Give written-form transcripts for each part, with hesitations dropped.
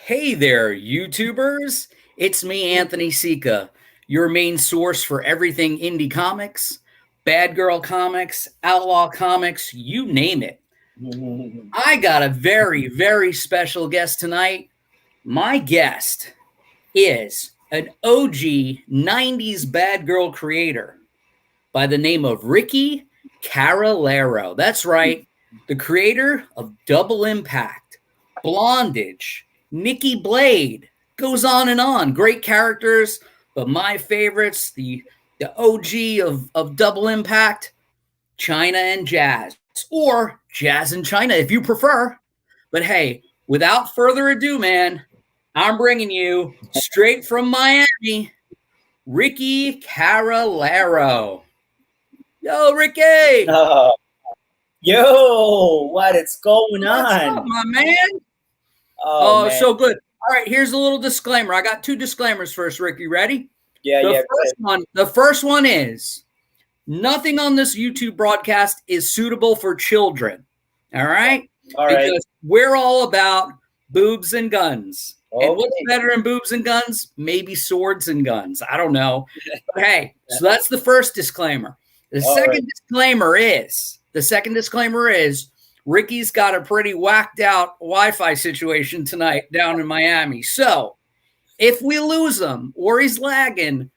Hey there, YouTubers. It's me, Anthony Sika, your main source for everything indie comics, bad girl comics, outlaw comics, you name it. I got a very special guest tonight. My guest is an OG 90s bad girl creator by the name of Ricky Carralero. That's right, the creator of Double Impact, Blondage, Nikki Blade, goes on and on. Great characters, but my favorites, the OG of Double Impact, China and Jazz, or Jazz and China if you prefer. But hey, without further ado, man, I'm bringing you straight from Miami, Ricky Carralero. Yo, Ricky. Oh, yo, what is going What's up, on? my man? Oh Oh, man, so good. All right, here's a little disclaimer. I got two disclaimers first, Ricky. Ready? yeah, The yeah, first one, the first one is nothing on this YouTube broadcast is suitable for children. All right? all right, Because we're all about boobs and guns. And what's okay, better than boobs and guns? Maybe swords and guns. I don't know. But hey, so that's the first disclaimer. The all right, second disclaimer is Ricky's got a pretty whacked out Wi-Fi situation tonight down in Miami. So if we lose him or he's lagging,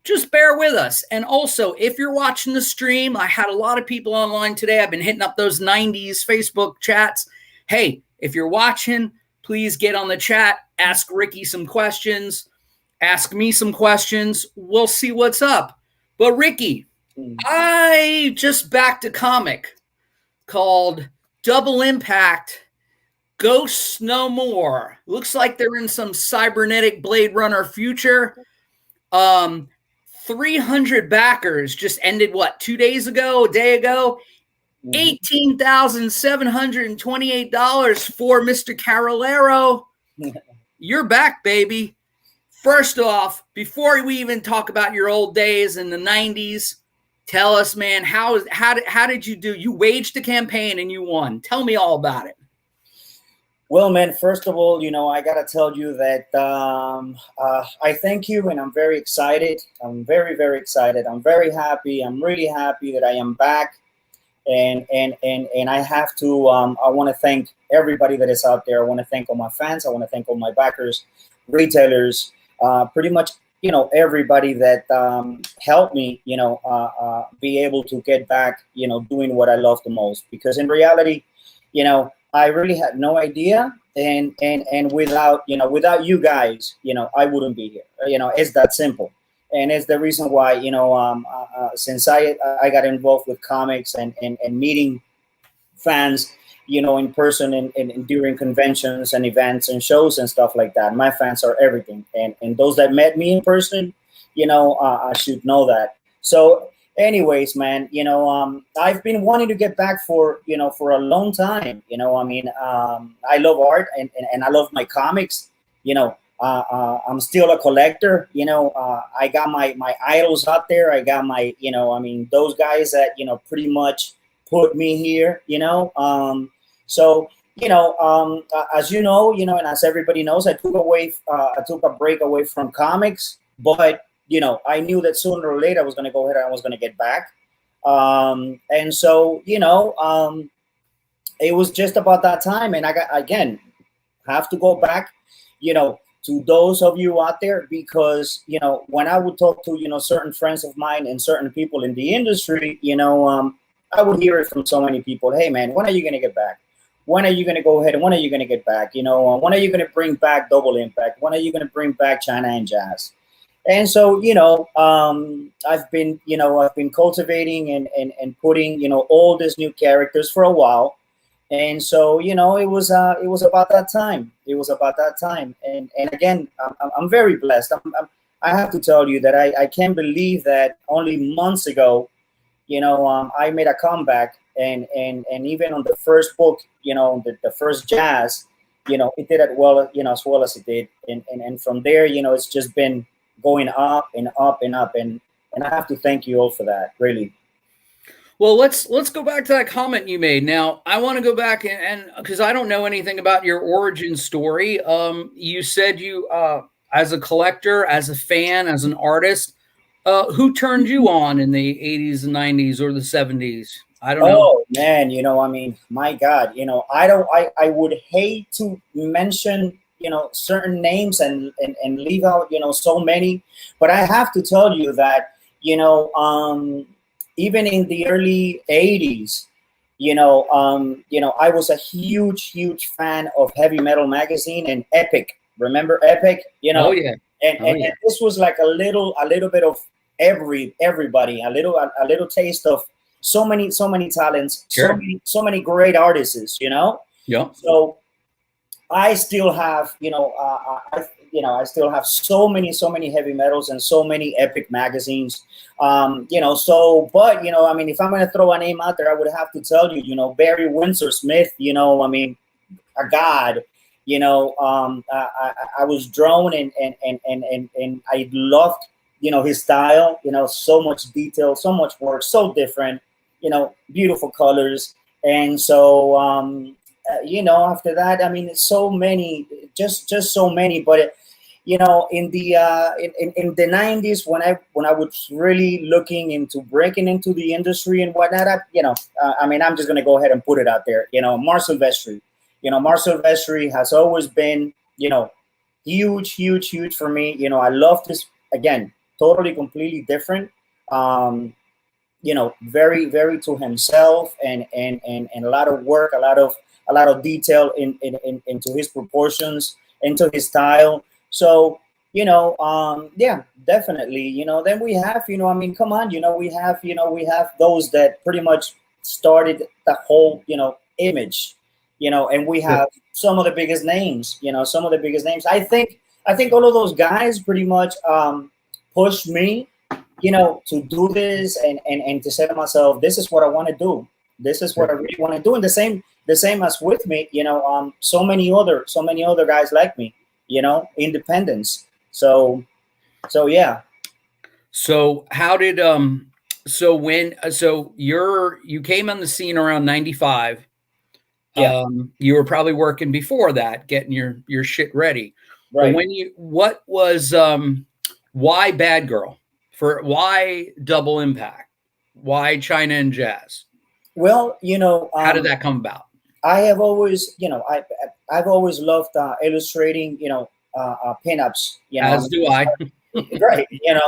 just bear with us. And also, if you're watching the stream, I had a lot of people online today. I've been hitting up those 90s Facebook chats. Hey, if you're watching, please get on the chat, ask Ricky some questions, ask me some questions. We'll see what's up. But Ricky, I just backed a comic called Double Impact Ghosts No More. Looks like they're in some cybernetic Blade Runner future. 300 backers just ended, what, 2 days ago, a day ago? $18,728 for Mr. Carralero. You're back, baby. First off, before we even talk about your old days in the 90s, tell us, man, how did you do? You waged a campaign and you won. Tell me all about it. Well, man, first of all, I gotta tell you that I thank you, and I'm very excited. I'm very excited. I'm very happy. I'm really happy that I am back, and I have to. I want to thank everybody that is out there. I want to thank all my fans. I want to thank all my backers, retailers, pretty much everybody that helped me be able to get back doing what I love the most, because in reality I really had no idea, and without without you guys I wouldn't be here. It's that simple, and it's the reason why since I got involved with comics and meeting fans in person and during conventions and events and shows and stuff like that. My fans are everything, and those that met me in person, I should know that. So, anyways, man, I've been wanting to get back for a long time. I love art, and I love my comics. I'm still a collector. I got my idols out there. I got my those guys that pretty much put me here. So as and as everybody knows, I took a break away from comics, but I knew that sooner or later I was going to go ahead and I was going to get back. And so it was just about that time, and I got again have to go back, to those of you out there, because when I would talk to certain friends of mine and certain people in the industry, I would hear it from so many people. Hey, man, when are you going to get back? When are you going to go ahead and when are you going to get back? When are you going to bring back Double Impact? When are you going to bring back China and Jazz? And so, I've been cultivating and putting, all these new characters for a while. And so, it was about that time. It was about that time. And again, I'm very blessed. I have to tell you that I can't believe that only months ago, I made a comeback, and even on the first book, the first Jazz, it did it well, as well as it did. And from there, it's just been going up and up and up. And I have to thank you all for that, really. Well, let's go back to that comment you made. Now, I want to go back and because I don't know anything about your origin story. You said you, as a collector, as a fan, as an artist, who turned you on in the 80s and 90s or the 70s? I don't know. Oh man, I mean, my God, I don't, I would hate to mention, certain names and leave out, so many, but I have to tell you that, even in the early '80s, I was a huge, huge fan of Heavy Metal magazine and Epic. Remember Epic? Oh yeah. Oh And yeah. this was like a little bit of everybody, a little taste of so many talents, Sure. so many great artists, Yep. So I still have, I still have so many heavy metals and so many epic magazines. So, but, I mean, if I'm going to throw a name out there, I would have to tell you, Barry Windsor Smith, I mean, a god, I was drawn and I loved, his style, so much detail, so much work, so different, beautiful colors. And so, after that, I mean, so many, just so many, but in the in the '90s, when I was really looking into breaking into the industry and whatnot, I mean, I'm just gonna go ahead and put it out there. Marcel Vestry. Marcel Vestry has always been, huge, huge, huge for me. I love this, again, totally, completely different. Um, very, very to himself, and a lot of work, a lot of detail into his proportions, into his style. So, yeah, definitely. Then we have, I mean, come on, we have those that pretty much started the whole, image, and we Sure. have some of the biggest names, some of the biggest names. I think all of those guys pretty much pushed me, to do this, and to say to myself, this is what I want to do. This is what Sure. I really want to do. And the same as with me, so many other guys like me, independents. So yeah. So how did so when so you came on the scene around 95. Yeah. You were probably working before that, getting your shit ready. But Right. what was why Bad Girl? For why Double Impact? Why China and Jazz? Well, How did that come about? I have always, I've always loved illustrating, pinups, As do I. right,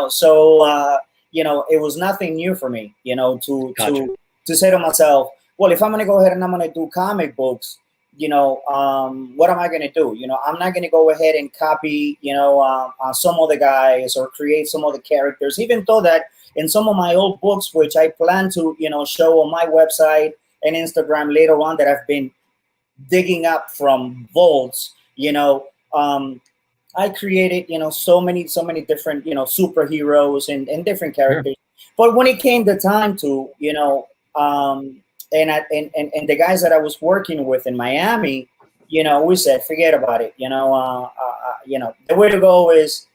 so it was nothing new for me, Gotcha. to say to myself, well, if I'm going to go ahead and I'm going to do comic books, what am I going to do? I'm not going to go ahead and copy, some other guys or create some other characters, even though that in some of my old books, which I plan to, show on my website and Instagram later on, that I've been digging up from vaults, I created, so many different, superheroes and different Sure. characters. But when it came the time to, and the guys that I was working with in Miami, we said, forget about it. The way to go is,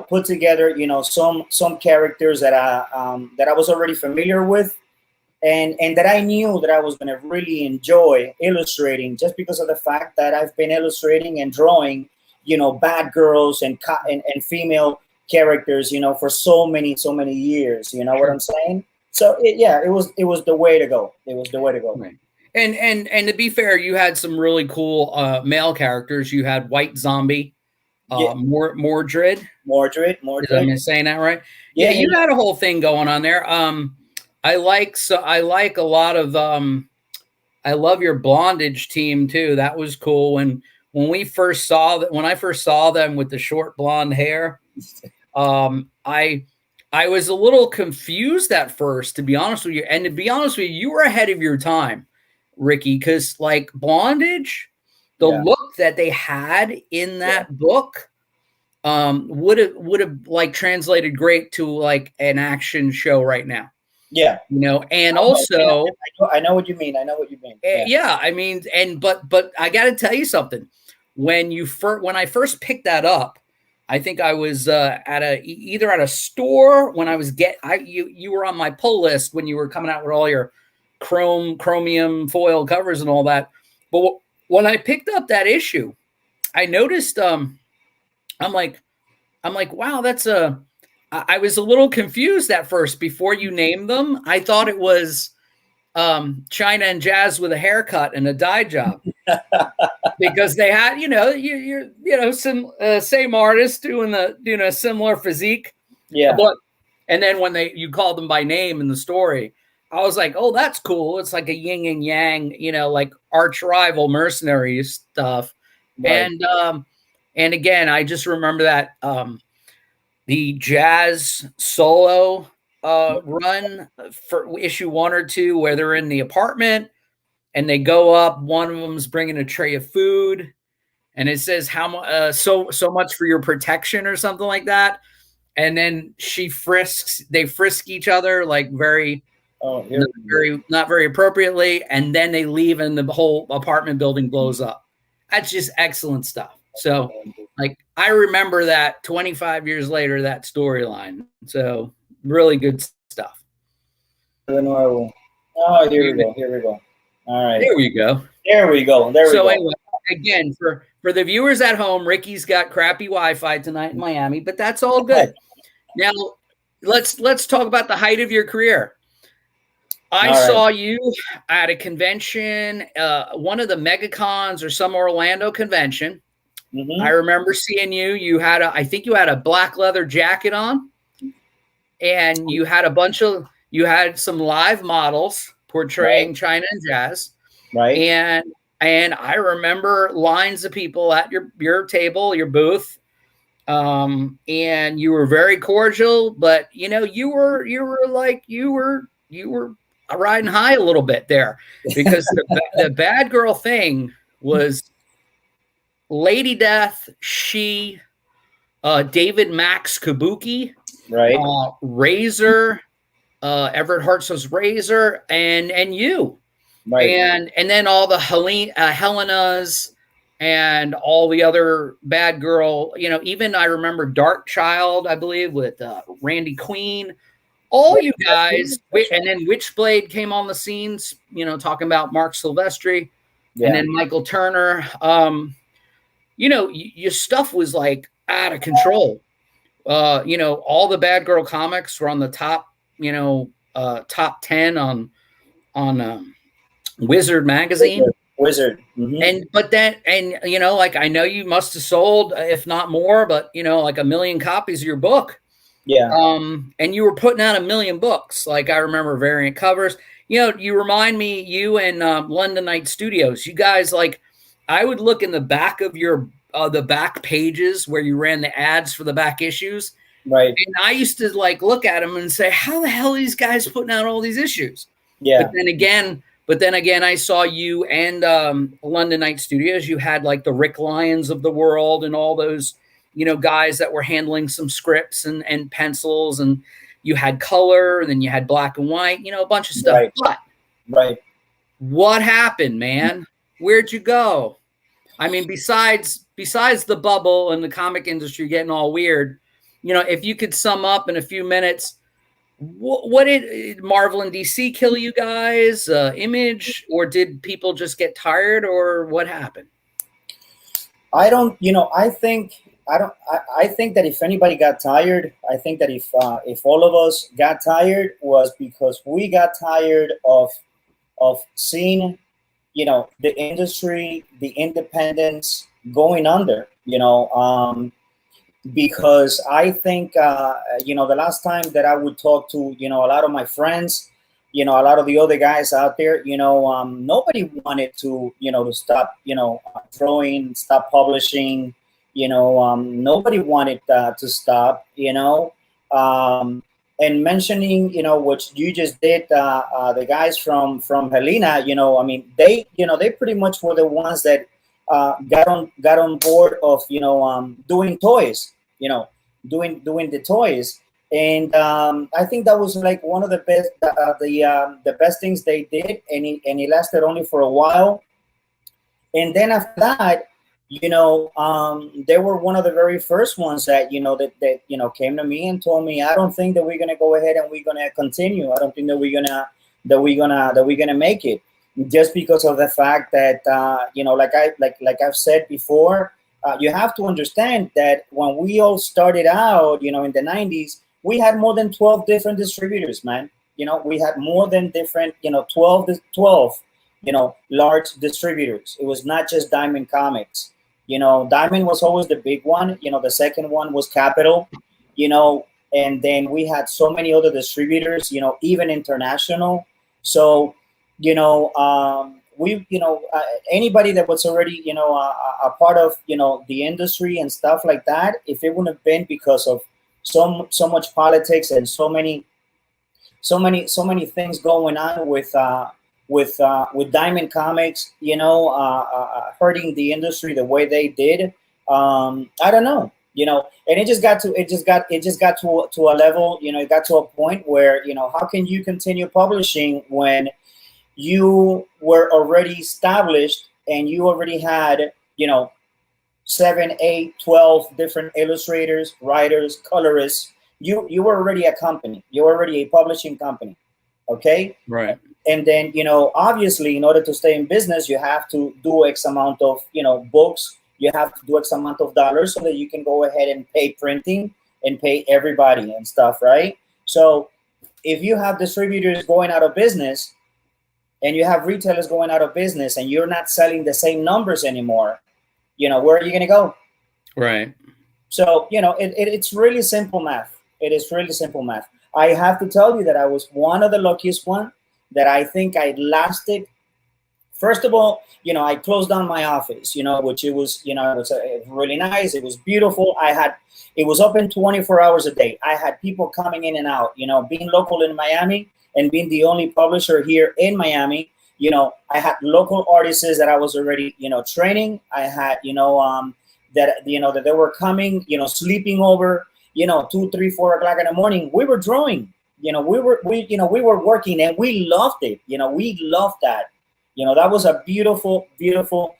put together, some characters that I was already familiar with, and that I knew that I was going to really enjoy illustrating, just because of the fact that I've been illustrating and drawing, bad girls and female characters, for so many years. You know what Sure. I'm saying? So yeah, it was the way to go. It was the way to go. Right. And to be fair, you had some really cool male characters. You had White Zombie, Yeah, Mordred. Mordred, Is I Mordred. am saying that right? Yeah, Yeah, yeah, you had a whole thing going on there. I like a lot of I love your Blondage team too. That was cool when we first saw that when I first saw them with the short blonde hair. I was a little confused at first, to be honest with you. And to be honest with you, you were ahead of your time, Ricky, because like Blondage, the yeah, look that they had in yeah, that book would have like translated great to like an action show right now, yeah. and I know, man, also I know what you mean. I know what you mean. Yeah, yeah, I mean, and but I got to tell you something. When I first picked that up, I think I was either at a store when I was you were on my pull list when you were coming out with all your chromium foil covers and all that. But when I picked up that issue, I noticed I'm like wow, that's a I was a little confused at first before you named them. I thought it was China and Jazz with a haircut and a dye job because they had, some same artist doing a similar physique. Yeah. But and then when you called them by name in the story, I was like, oh, that's cool. It's like a yin and yang, like arch rival mercenary stuff. Right. And again, I just remember that the Jazz solo run for issue 1 or 2 where they're in the apartment and they go up. One of them's bringing a tray of food, and it says so much for your protection or something like that. And then they frisk each other like not very appropriately, and then they leave and the whole apartment building blows up. That's just excellent stuff. So like I remember that 25 years later, that storyline. So really good stuff. Oh, here we go. All right. There we go. So anyway, again, for the viewers at home, Ricky's got crappy Wi-Fi tonight in Miami, but that's all good. Now, let's talk about the height of your career. I saw you at a convention, one of the MegaCons or some Orlando convention. Mm-hmm. I remember seeing you. I think you had a black leather jacket on, and you had some live models portraying China and Jazz. Right. And I remember lines of people at your table, your booth. And you were very cordial, but you were riding high a little bit there, because the bad girl thing was Lady Death, David Max Kabuki, right, Razor, Everett Hartzell's Razor, and you, right, and then all the Helenas and all the other bad girl, even I remember Dark Child, I believe, with Randy Queen, all you guys, and then Witchblade came on the scenes, talking about Mark Silvestri, and then Michael Turner. Your stuff was like out of control. All the bad girl comics were on the top, top 10 on Wizard magazine. Wizard. Mm-hmm. I know you must have sold, if not more, but like 1 million copies of your book. Yeah. And you were putting out 1 million books. Like I remember variant covers. You remind me, you and London Night Studios. You guys, like, I would look in the back of your the back pages where you ran the ads for the back issues. Right. And I used to look at them and say, how the hell are these guys putting out all these issues? Yeah. But then again, I saw you and London Night Studios. You had like the Rick Lyons of the world and all those, guys that were handling some scripts and pencils, and you had color, and then you had black and white, a bunch of stuff. But what happened, man? Where'd you go? I mean, besides the bubble and the comic industry getting all weird, if you could sum up in a few minutes, what did Marvel and DC kill you guys? Image, or did people just get tired, or what happened? I think that if anybody got tired, I think that if all of us got tired, was because we got tired of seeing, the industry, the independents going under, because I think, the last time that I would talk to, a lot of my friends, a lot of the other guys out there, nobody wanted to, to stop, drawing, stop publishing, nobody wanted to stop, and mentioning, what you just did, the guys from Helena, they pretty much were the ones that got on board of, doing toys, doing the toys. And I think that was like one of the best, the best things they did, and it lasted only for a while. And then after that, they were one of the very first ones that came to me and told me, I don't think that we're gonna go ahead and we're gonna continue. I don't think that we're gonna make it, just because of the fact that I've said before. You have to understand that when we all started out, in the '90s, we had more than 12 different distributors, man. We had more than different, 12 large distributors. It was not just Diamond Comics. Diamond was always the big one. The second one was Capital, you know, and then we had so many other distributors, even international. So, anybody that was already, a part of, the industry and stuff like that, if it wouldn't have been because of so much politics and so many things going on with Diamond Comics, hurting the industry the way they did. I don't know, and it just got to a level, it got to a point where, how can you continue publishing when you were already established and you already had, 7, 8, 12 different illustrators, writers, colorists. You were already a company. You were already a publishing company. Okay. Right. And then, obviously, in order to stay in business, you have to do X amount of, books. You have to do X amount of dollars so that you can go ahead and pay printing and pay everybody and stuff, right? So if you have distributors going out of business and you have retailers going out of business and you're not selling the same numbers anymore, where are you going to go? Right. So, it's really simple math. It is really simple math. I have to tell you that I was one of the luckiest one that I think I lasted. First of all, I closed down my office, which it was really nice. It was beautiful. It was open 24 hours a day. I had people coming in and out, being local in Miami and being the only publisher here in Miami. I had local artists that I was already, training. I had, that they were coming, sleeping over, 2, 3, 4 o'clock in the morning. We were drawing, we were working and we loved it. We loved that. That was a beautiful, beautiful,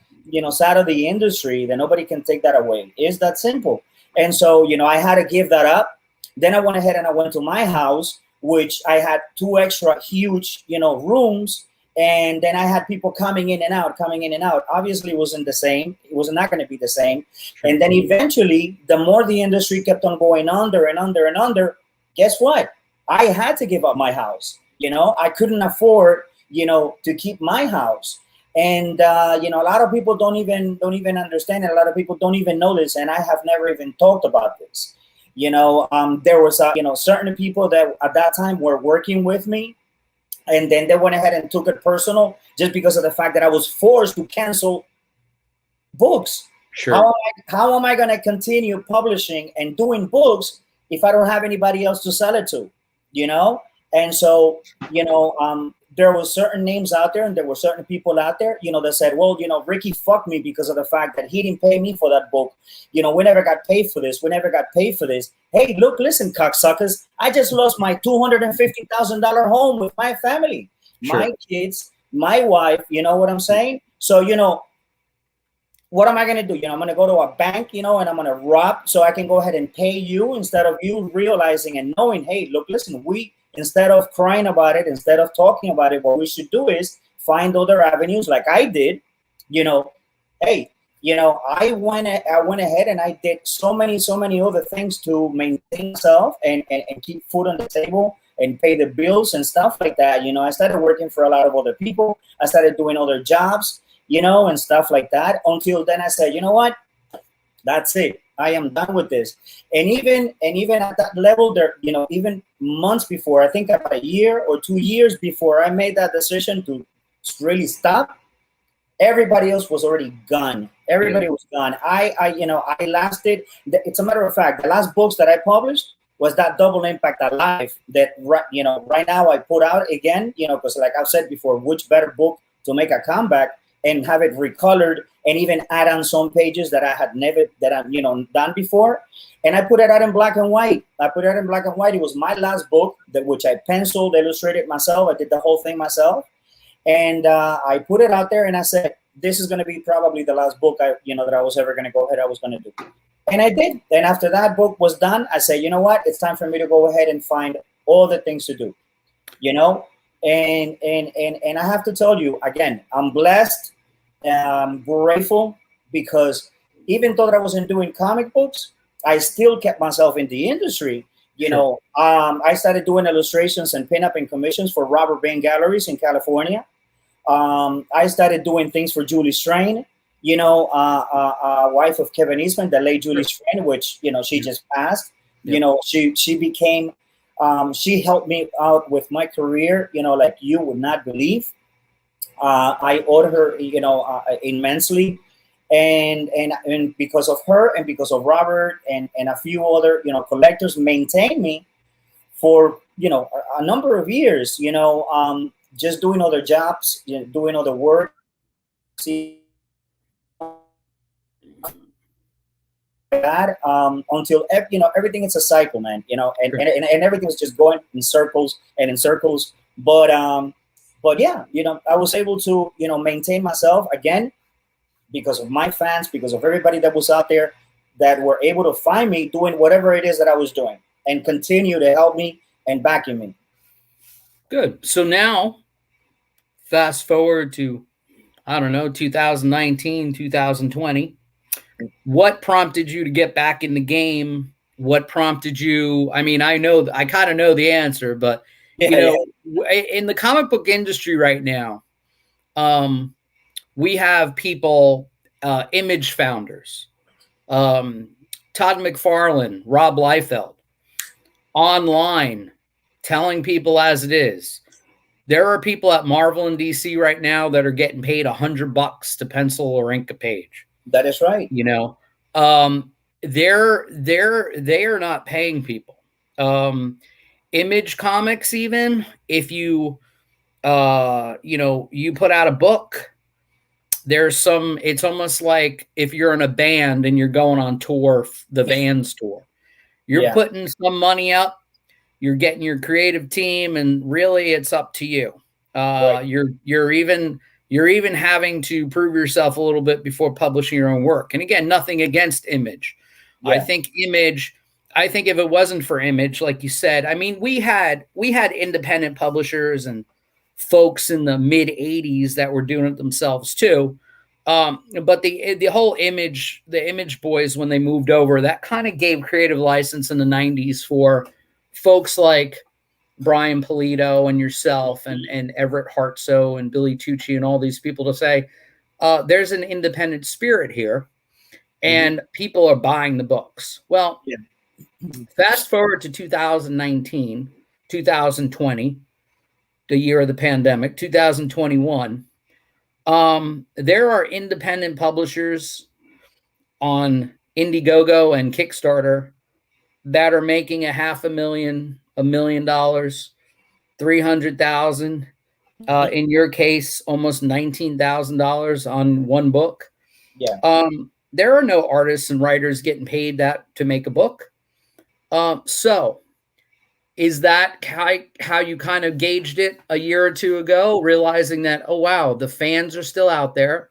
side of the industry that nobody can take that away. It's that simple. And so, I had to give that up. Then I went ahead and I went to my house, which I had 2 extra huge, rooms. And then I had people coming in and out. Obviously, it wasn't the same. It was not going to be the same. Sure. And then eventually, the more the industry kept on going under and under and under, guess what? I had to give up my house. I couldn't afford, to keep my house. And a lot of people don't even understand it. A lot of people don't even know this. And I have never even talked about this. There was certain people that at that time were working with me. And then they went ahead and took it personal just because of the fact that I was forced to cancel books. Sure. How am I going to continue publishing and doing books if I don't have anybody else to sell it to? And so, there were certain names out there and there were certain people out there, that said, well, Ricky fucked me because of the fact that he didn't pay me for that book. We never got paid for this. Hey, look, listen, cocksuckers. I just lost my $250,000 home with my family, Sure. my kids, my wife. You know what I'm saying? So, what am I going to do? I'm going to go to a bank, and I'm going to rob so I can go ahead and pay you instead of you realizing and knowing, hey, look, listen, instead of crying about it, instead of talking about it, what we should do is find other avenues like I did. Hey, I went ahead and I did so many other things to maintain myself and keep food on the table and pay the bills and stuff like that. I started working for a lot of other people. I started doing other jobs, and stuff like that. Until then I said, you know what? That's it. I am done with this. And even at that level there, even months before, I think about a year or 2 years before I made that decision to really stop, everybody else was already gone. Everybody was gone. I lasted. It's a matter of fact, the last books that I published was that Double Impact Alive that right now I put out again, because like I've said before, which better book to make a comeback and have it recolored and even add on some pages that I had never done before. And I put it out in black and white. It was my last book which I penciled, illustrated myself. I did the whole thing myself. And I put it out there and I said, this is going to be probably the last book that I was ever going to go ahead. I was going to do, and I did. And after that book was done, I said, you know what? It's time for me to go ahead and find all the things to do. You know, and I have to tell you again, I'm blessed, I'm grateful, because even though that I wasn't doing comic books, I still kept myself in the industry. Sure. I started doing illustrations and pinup and commissions for Robert Bain Galleries in California. I started doing things for Julie Strain, wife of Kevin Eastman, the late Julie Strain, which, she just passed. Yep. She became, she helped me out with my career, like you would not believe. I owed her, immensely. And because of her and because of Robert and a few other, collectors maintained me for, a number of years, just doing other jobs, doing other work. See that until everything is a cycle, man. And everything was just going in circles and in circles. But yeah, I was able to maintain myself again because of my fans, because of everybody that was out there that were able to find me doing whatever it is that I was doing and continue to help me and backing me. Good. So now, fast forward to, I don't know, 2019, 2020. What prompted you to get back in the game? What prompted you? I mean, I kind of know the answer, but in the comic book industry right now, we have people, image founders, Todd McFarlane, Rob Liefeld, online telling people as it is. There are people at Marvel and DC right now that are getting paid $100 to pencil or ink a page. That is right. They are not paying people. Image Comics, even if you you put out a book, it's almost like if you're in a band and you're going on tour, the Vans tour, you're putting some money up, you're getting your creative team, and really it's up to you. Right. You're even having to prove yourself a little bit before publishing your own work. And again, nothing against Image. Yeah. I think if it wasn't for Image, like you said, I mean, we had independent publishers and folks in the mid 80s that were doing it themselves too. But the whole the Image boys, when they moved over, that kind of gave creative license in the 90s for folks like Brian Polito and yourself and Everett Hartsoe and Billy Tucci and all these people to say, there's an independent spirit here and people are buying the books. Well, fast forward to 2019, 2020, the year of the pandemic, 2021. There are independent publishers on Indiegogo and Kickstarter that are making $500,000, $1 million, 300,000. In your case, almost $19,000 on one book. Yeah. There are no artists and writers getting paid that to make a book. So is that how you kind of gauged it a year or two ago, realizing that, oh, wow, the fans are still out there.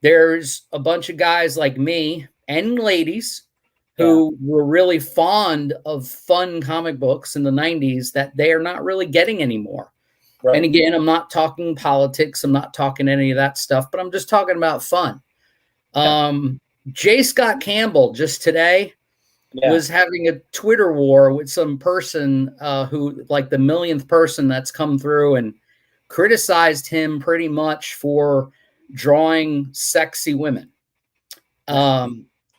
There's a bunch of guys like me and ladies who were really fond of fun comic books in the 90s that they are not really getting anymore. Right. And again, I'm not talking politics. I'm not talking any of that stuff, but I'm just talking about fun. J. Scott Campbell just today was having a Twitter war with some person who, like the millionth person that's come through and criticized him pretty much for drawing sexy women.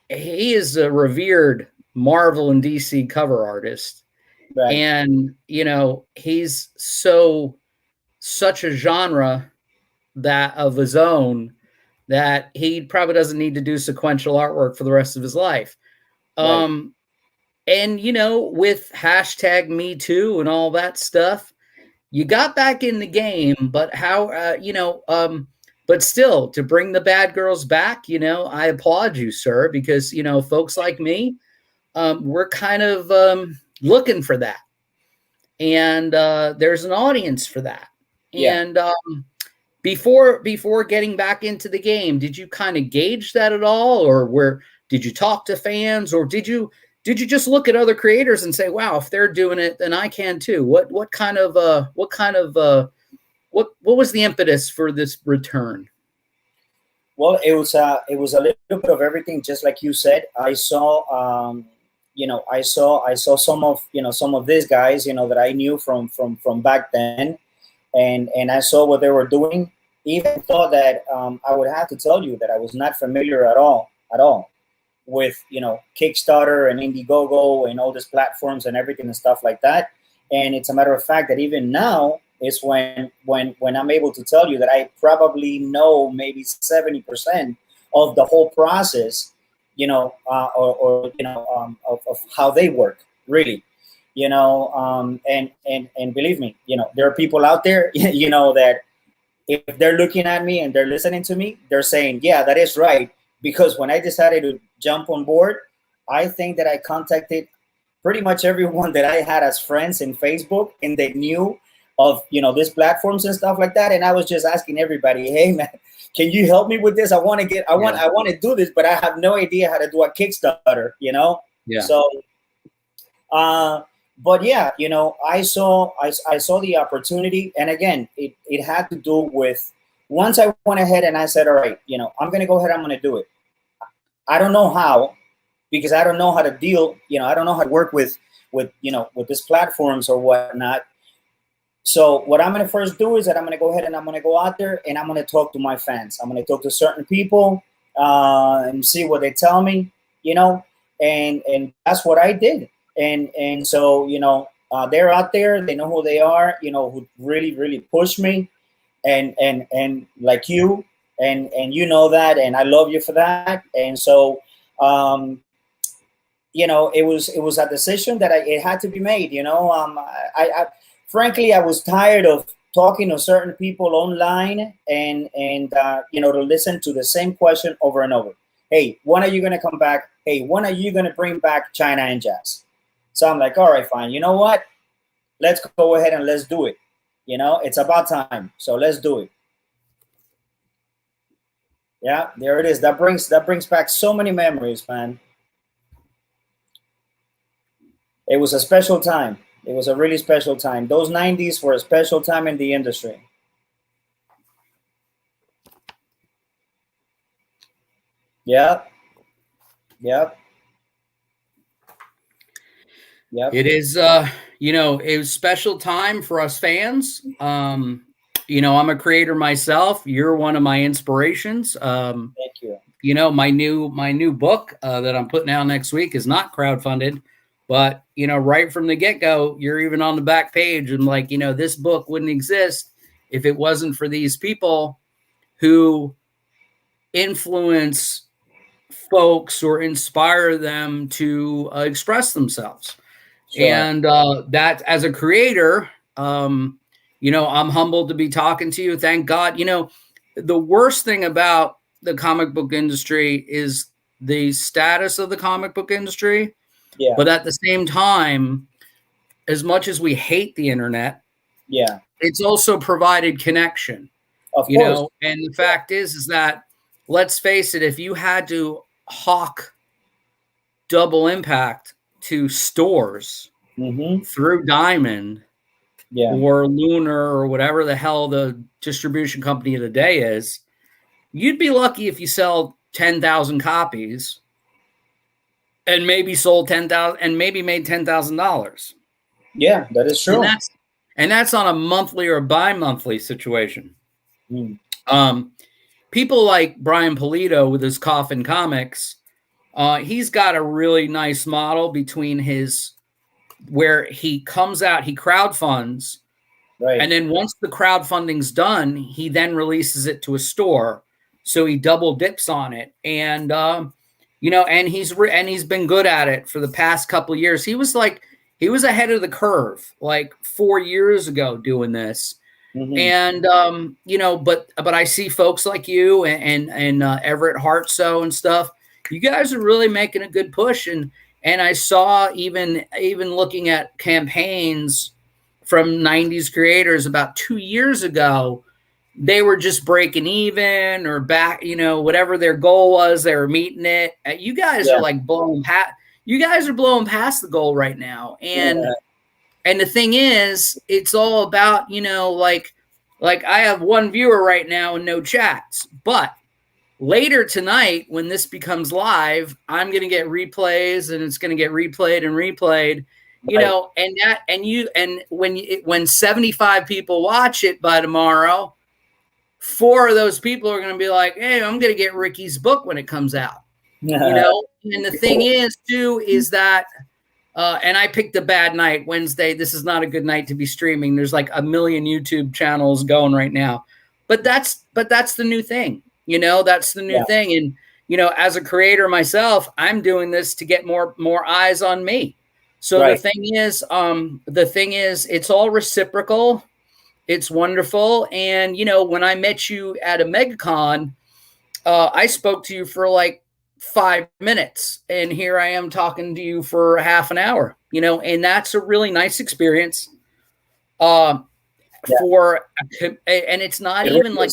He is a revered Marvel and DC cover artist. Right. And, he's such a genre of his own that he probably doesn't need to do sequential artwork for the rest of his life. Right. And, with hashtag Me Too and all that stuff, you got back in the game, but but still, to bring the bad girls back, I applaud you, sir, because, folks like me, we're kind of looking for that. And there's an audience for that. Yeah. And before getting back into the game, did you kind of gauge that at all, or where did you talk to fans, or did you just look at other creators and say, wow, if they're doing it, then I can too? What was the impetus for this return? Well, it was a little bit of everything, just like you said. I saw, I saw some of these guys, that I knew from back then, and I saw what they were doing. Even thought that I would have to tell you that I was not familiar at all with Kickstarter and Indiegogo and all these platforms and everything and stuff like that. And it's a matter of fact that even now is when I'm able to tell you that I probably know maybe 70% of the whole process, of how they work, really. And believe me, there are people out there, that if they're looking at me and they're listening to me, they're saying, yeah, that is right. Because when I decided to jump on board, I think that I contacted pretty much everyone that I had as friends in Facebook and they knew of, these platforms and stuff like that. And I was just asking everybody, hey man, can you help me with this? I want to do this, but I have no idea how to do a Kickstarter, Yeah. So, but yeah, I saw the opportunity, and again, it had to do with, once I went ahead and I said, all right, I'm going to go ahead, I'm going to do it. I don't know how, because I don't know how to deal, I don't know how to work with these platforms or whatnot. So what I'm going to first do is that I'm going to go ahead and I'm going to go out there and I'm going to talk to my fans. I'm going to talk to certain people and see what they tell me, and that's what I did. And so, they're out there, they know who they are, who really, really pushed me, and like you, and that, and I love you for that. And so, it was a decision that it had to be made. I frankly, I was tired of talking to certain people online and to listen to the same question over and over. Hey, when are you going to come back? Hey, when are you going to bring back China and Jazz? So I'm like, all right, fine. You know what? Let's go ahead and let's do it. It's about time. So let's do it. Yeah, there it is. That brings back so many memories, man. It was a special time. It was a really special time. Those 90s were a special time in the industry. Yep. Yep. Yep. It is, it was special time for us fans. I'm a creator myself. You're one of my inspirations. Thank you. My new book that I'm putting out next week is not crowdfunded, but right from the get-go, you're even on the back page and like, this book wouldn't exist if it wasn't for these people who influence folks or inspire them to express themselves. Sure. And that, as a creator, I'm humbled to be talking to you. Thank God. The worst thing about the comic book industry is the status of the comic book industry. Yeah. But at the same time, as much as we hate the internet, yeah, it's also provided connection. Of course. And the fact is that, let's face it, if you had to hawk Double Impact to stores through Diamond or Lunar or whatever the hell the distribution company of the day is, you'd be lucky if you sell 10,000 copies and maybe sold 10,000 and maybe made $10,000. Yeah, that is true. And that's on a monthly or bi-monthly situation. People like Brian Pulido with his Coffin Comics, he's got a really nice model between where he comes out, he crowdfunds, right, and then once the crowdfunding's done, he then releases it to a store. So he double dips on it, and and he's been good at it for the past couple of years. He was ahead of the curve like 4 years ago doing this. And but I see folks like you and Everett Hartso and stuff. You guys are really making a good push, and I saw even looking at campaigns from 90s creators about 2 years ago, they were just breaking even or back, whatever their goal was, they were meeting it. You guys are like you guys are blowing past the goal right now. And the thing is, it's all about, like I have one viewer right now and no chats, but later tonight, when this becomes live, I'm going to get replays and it's going to get replayed and replayed, and when 75 people watch it by tomorrow, 4 of those people are going to be like, hey, I'm going to get Ricky's book when it comes out, and the thing is too, is that, and I picked a bad night, Wednesday. This is not a good night to be streaming. There's like a million YouTube channels going right now, but that's the new thing. That's the new thing. And, as a creator myself, I'm doing this to get more eyes on me. So the thing is, it's all reciprocal. It's wonderful. And, when I met you at a MegaCon, I spoke to you for like 5 minutes, and here I am talking to you for half an hour, and that's a really nice experience. And it's not even like,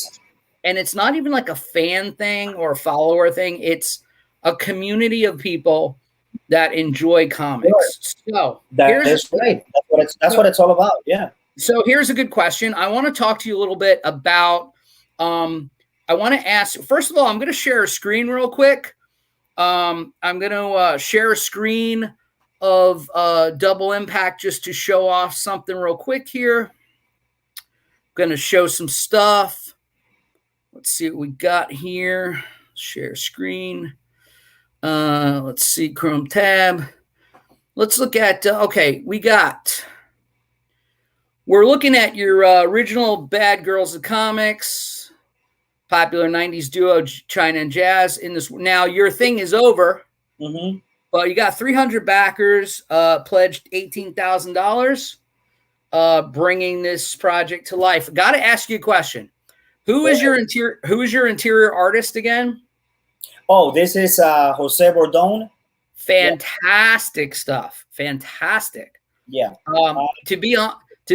and it's not even like a fan thing or a follower thing. It's a community of people that enjoy comics. So that's great. That's what it's all about. Yeah. So here's a good question. I want to talk to you a little bit about, I want to ask, first of all, I'm going to share a screen real quick. I'm going to share a screen of Double Impact just to show off something real quick here. I'm going to show some stuff. Let's see what we got here. Share screen. Let's see, Chrome tab. Let's look at, okay, we're looking at your original Bad Girls of Comics, popular 90s duo China and Jazz. In this now, your thing is over, but you got 300 backers, pledged $18,000, bringing this project to life. Got to ask you a question. Who is your interior artist again? Oh, this is Jose Bordone. Fantastic stuff. Fantastic. Yeah. To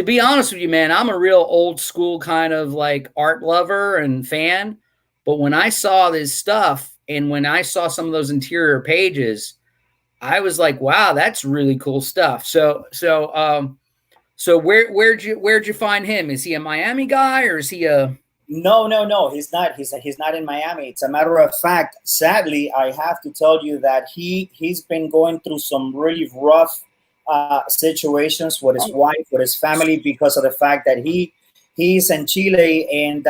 be honest with you, man, I'm a real old school kind of like art lover and fan. But when I saw this stuff and when I saw some of those interior pages, I was like, wow, that's really cool stuff. So where'd you find him? Is he a Miami guy or is he a... No. He's not. He's not in Miami. It's a matter of fact. Sadly, I have to tell you that he's been going through some really rough situations with his wife, with his family, because of the fact that he's in Chile and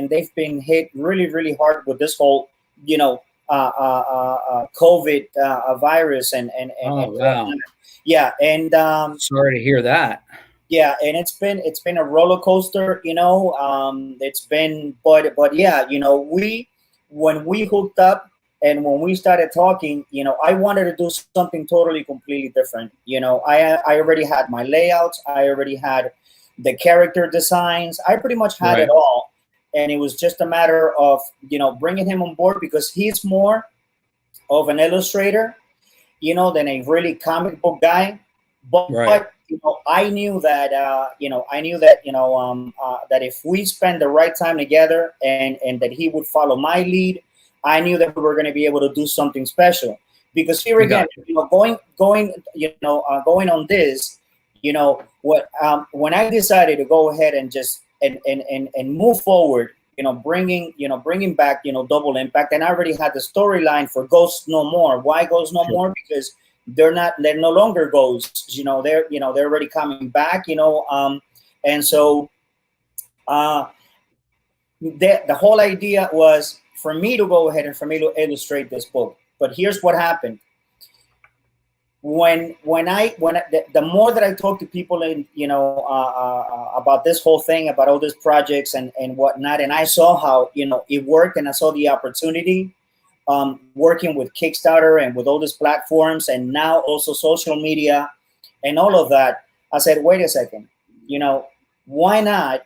they've been hit really hard with this whole COVID virus and wow. Yeah, and sorry to hear that. Yeah, and it's been a roller coaster, it's been, but yeah, when we hooked up and when we started talking, I wanted to do something totally completely different. I already had my layouts, I already had the character designs, I pretty much had it all, and it was just a matter of bringing him on board because he's more of an illustrator, than a really comic book guy, but I knew that that if we spend the right time together and that he would follow my lead, I knew that we were going to be able to do something special. Because here again, going on this, when I decided to go ahead and just and move forward, bringing back Double Impact, and I already had the storyline for Ghosts No More. Why Ghosts No More? Because they're no longer ghosts, they're already coming back, and so the whole idea was for me to go ahead and for me to illustrate this book. But here's what happened. When the more that I talk to people and about this whole thing, about all these projects and whatnot, and I saw how it worked, and I saw the opportunity. Working with Kickstarter and with all these platforms and now also social media and all of that, I said, wait a second, why not,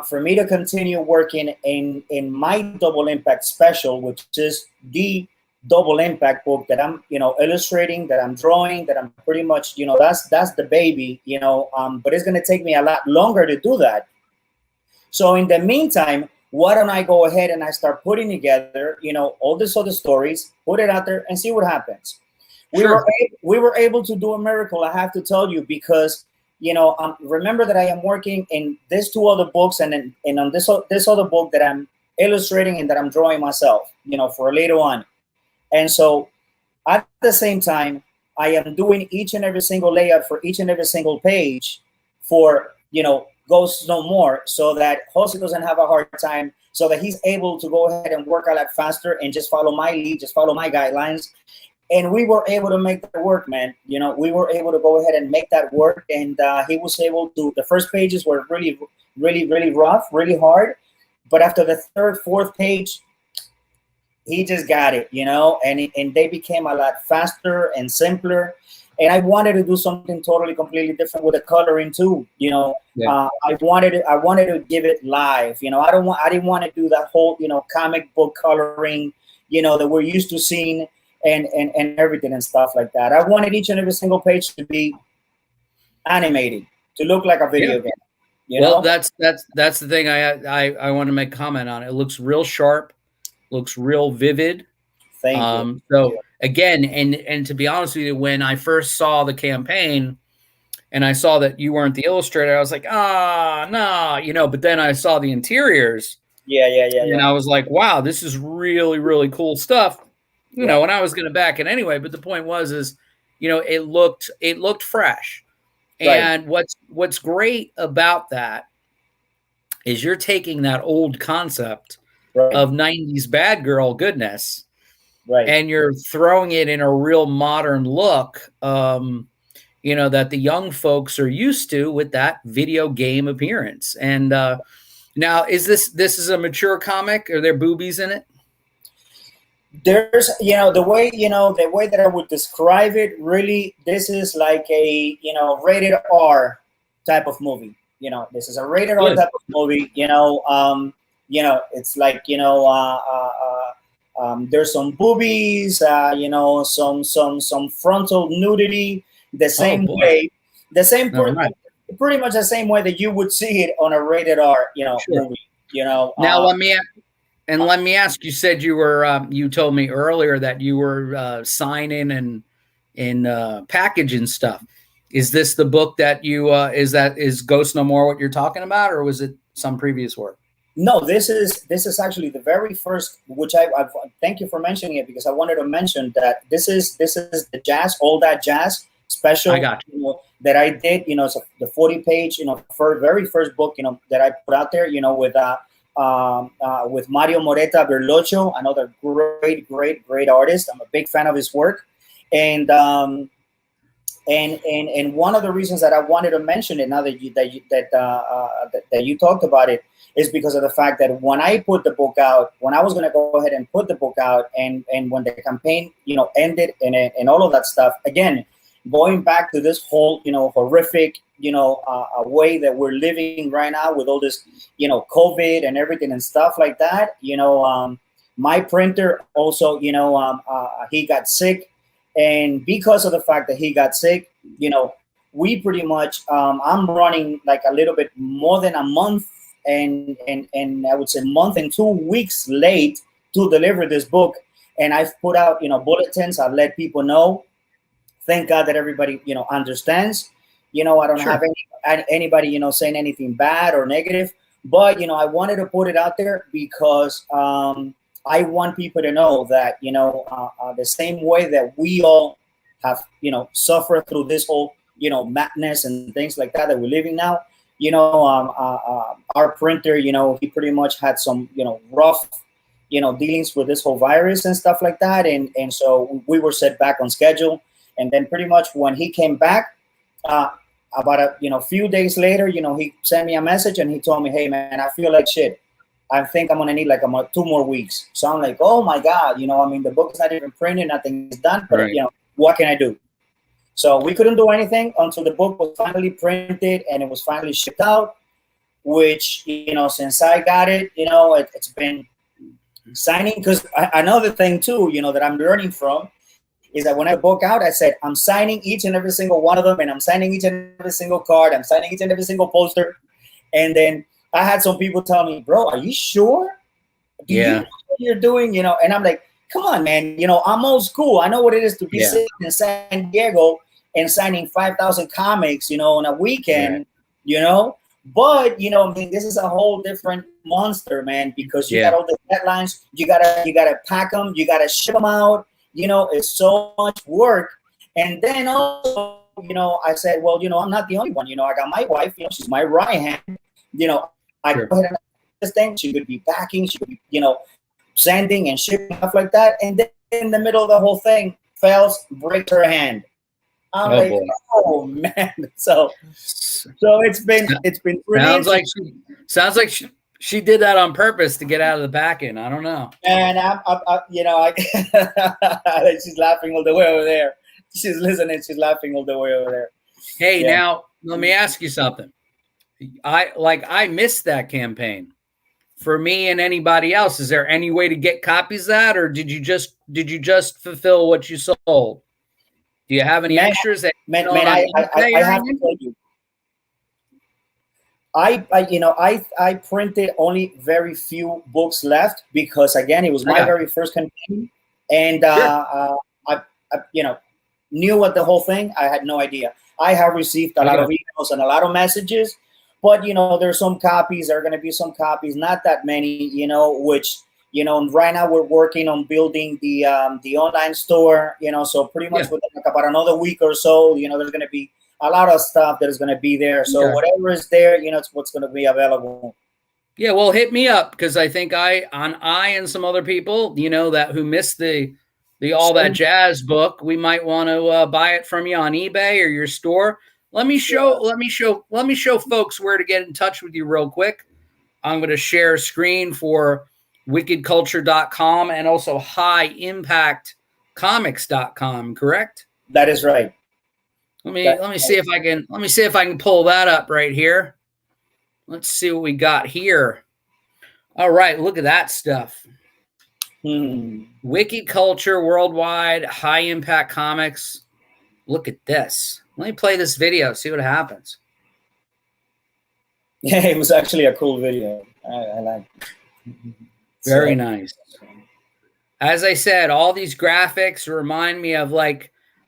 for me to continue working in my Double Impact special, which is the Double Impact book that I'm, illustrating, that I'm drawing, that I'm pretty much, that's the baby, but it's going to take me a lot longer to do that. So in the meantime, why don't I go ahead and I start putting together, all these other stories, put it out there and see what happens. Sure. We were able to do a miracle, I have to tell you, because remember that I am working in these two other books, and on this other book that I'm illustrating and that I'm drawing myself, for later on. And so at the same time, I am doing each and every single layout for each and every single page for Ghosts No More, so that Jose doesn't have a hard time, so that he's able to go ahead and work a lot faster and just follow my lead, just follow my guidelines. And we were able to make that work, man. We were able to go ahead and make that work. And he was able to. The first pages were really, really, really rough, really hard. But after the third, fourth page, he just got it, and they became a lot faster and simpler. And I wanted to do something totally, completely different with the coloring too. Yeah. I wanted to give it live. I didn't want to do that whole, comic book coloring, that we're used to seeing. And everything and stuff like that. I wanted each and every single page to be animated, to look like a video game. Well, that's the thing I want to make comment on. It looks real sharp, looks real vivid. Thank you. So again, and to be honest with you, when I first saw the campaign and I saw that you weren't the illustrator, I was like, no, but then I saw the interiors. Yeah. And I was like, wow, this is really, really cool stuff. And I was going to back it anyway, but the point is, it looked fresh. And what's great about that is you're taking that old concept of 90s bad girl goodness, and you're throwing it in a real modern look, that the young folks are used to with that video game appearance. And now, is this is a mature comic? Are there boobies in it? There's the way that I would describe it, really, this is like a rated R type of movie. This is a rated R type of movie. It's like there's some boobies, some frontal nudity, pretty much the same way that you would see it on a rated R movie. Now let me ask. You said you were. You told me earlier that you were signing and packaging stuff. Is this the book that you? Is Ghost No More what you're talking about, or was it some previous work? No, this is actually the very first. Which I thank you for mentioning it, because I wanted to mention that this is the jazz, all that jazz special. I got you. That I did. So the 40-page, very first book, that I put out there. With Mario Moreta Berloccio, another great artist. I'm a big fan of his work, and one of the reasons that I wanted to mention it, now that you talked about it, is because of the fact that when I put the book out, when I was going to go ahead and put the book out, and when the campaign ended and all of that stuff, again, going back to this whole horrific a way that we're living right now with all this COVID and everything and stuff like that. My printer also he got sick, and because of the fact that he got sick, we pretty much I'm running like a little bit more than a month and I would say month and 2 weeks late to deliver this book. And I've put out bulletins. I've let people know. Thank God that everybody understands. I don't have anybody saying anything bad or negative, but I wanted to put it out there because I want people to know that the same way that we all have suffered through this whole madness and things like that we're living now. Our printer, he pretty much had some rough dealings with this whole virus and stuff like that, and so we were set back on schedule. And then pretty much when he came back, about a few days later, he sent me a message and he told me, "Hey man, I feel like shit. I think I'm gonna need like 2 more weeks." So I'm like, "Oh my God, the book is not even printed, nothing is done, but what can I do?" So we couldn't do anything until the book was finally printed and it was finally shipped out. Which since I got it, it's been signing. Because another thing too, that I'm learning from, is that when I book out, I said, I'm signing each and every single one of them, and I'm signing each and every single card, I'm signing each and every single poster. And then I had some people tell me, bro, are you sure? Do you know Yeah. what you're doing? You know, and I'm like, come on, man. You know, I'm old school. I know what it is to be Yeah. sitting in San Diego and signing 5,000 comics, you know, on a weekend, Right. you know. But you know, I mean, this is a whole different monster, man, because you got Yeah. all the deadlines. You gotta pack them. You gotta ship them out. You know, it's so much work. And then also, you know, I said, well, you know, I'm not the only one. You know, I got my wife. You know, she's my right hand. You know, I Sure. go ahead and this thing. She could be packing. She could be, you know, sending and shipping stuff like that. And then in the middle of the whole thing, fails, breaks her hand. I'm Oh like, boy. oh man. So it's been pretty Sounds like interesting. she did that on purpose to get out of the back end. I don't know. And you know, she's laughing all the way over there. She's listening. She's laughing all the way over there. Hey, Yeah. now let me ask you something. I missed that campaign. For me and anybody else, is there any way to get copies of that, or did you just fulfill what you sold? Do you have any Man, extras that you man, own on eBay I or have to anything? tell you, I printed only very few books left because again, it was I my got very first campaign, and you. Sure. I you know knew what the whole thing. I had no idea. I have received a I lot got of emails and a lot of messages, but you know, there's some copies. There are going to be some copies, not that many. You know, which you know, right now we're working on building the online store. You know, so pretty much Yeah. within like about another week or so, you know, there's going to be a lot of stuff that is going to be there. So Okay. whatever is there, you know, it's what's going to be available. Yeah, well, hit me up because I think I and some other people, that who missed the All That Sure. Jazz book, we might want to buy it from you on eBay or your store. Sure. Let me show folks where to get in touch with you real quick. I'm going to share a screen for wickedculture.com and also highimpactcomics.com, correct? That is right. Let me see if I can pull that up right here. Let's see what we got here. All right, look at that stuff. Wicked Culture Worldwide, High Impact Comics. Look at this. Let me play this video, see what happens. Yeah, it was actually a cool video. I like it. Very nice. As I said, all these graphics remind me of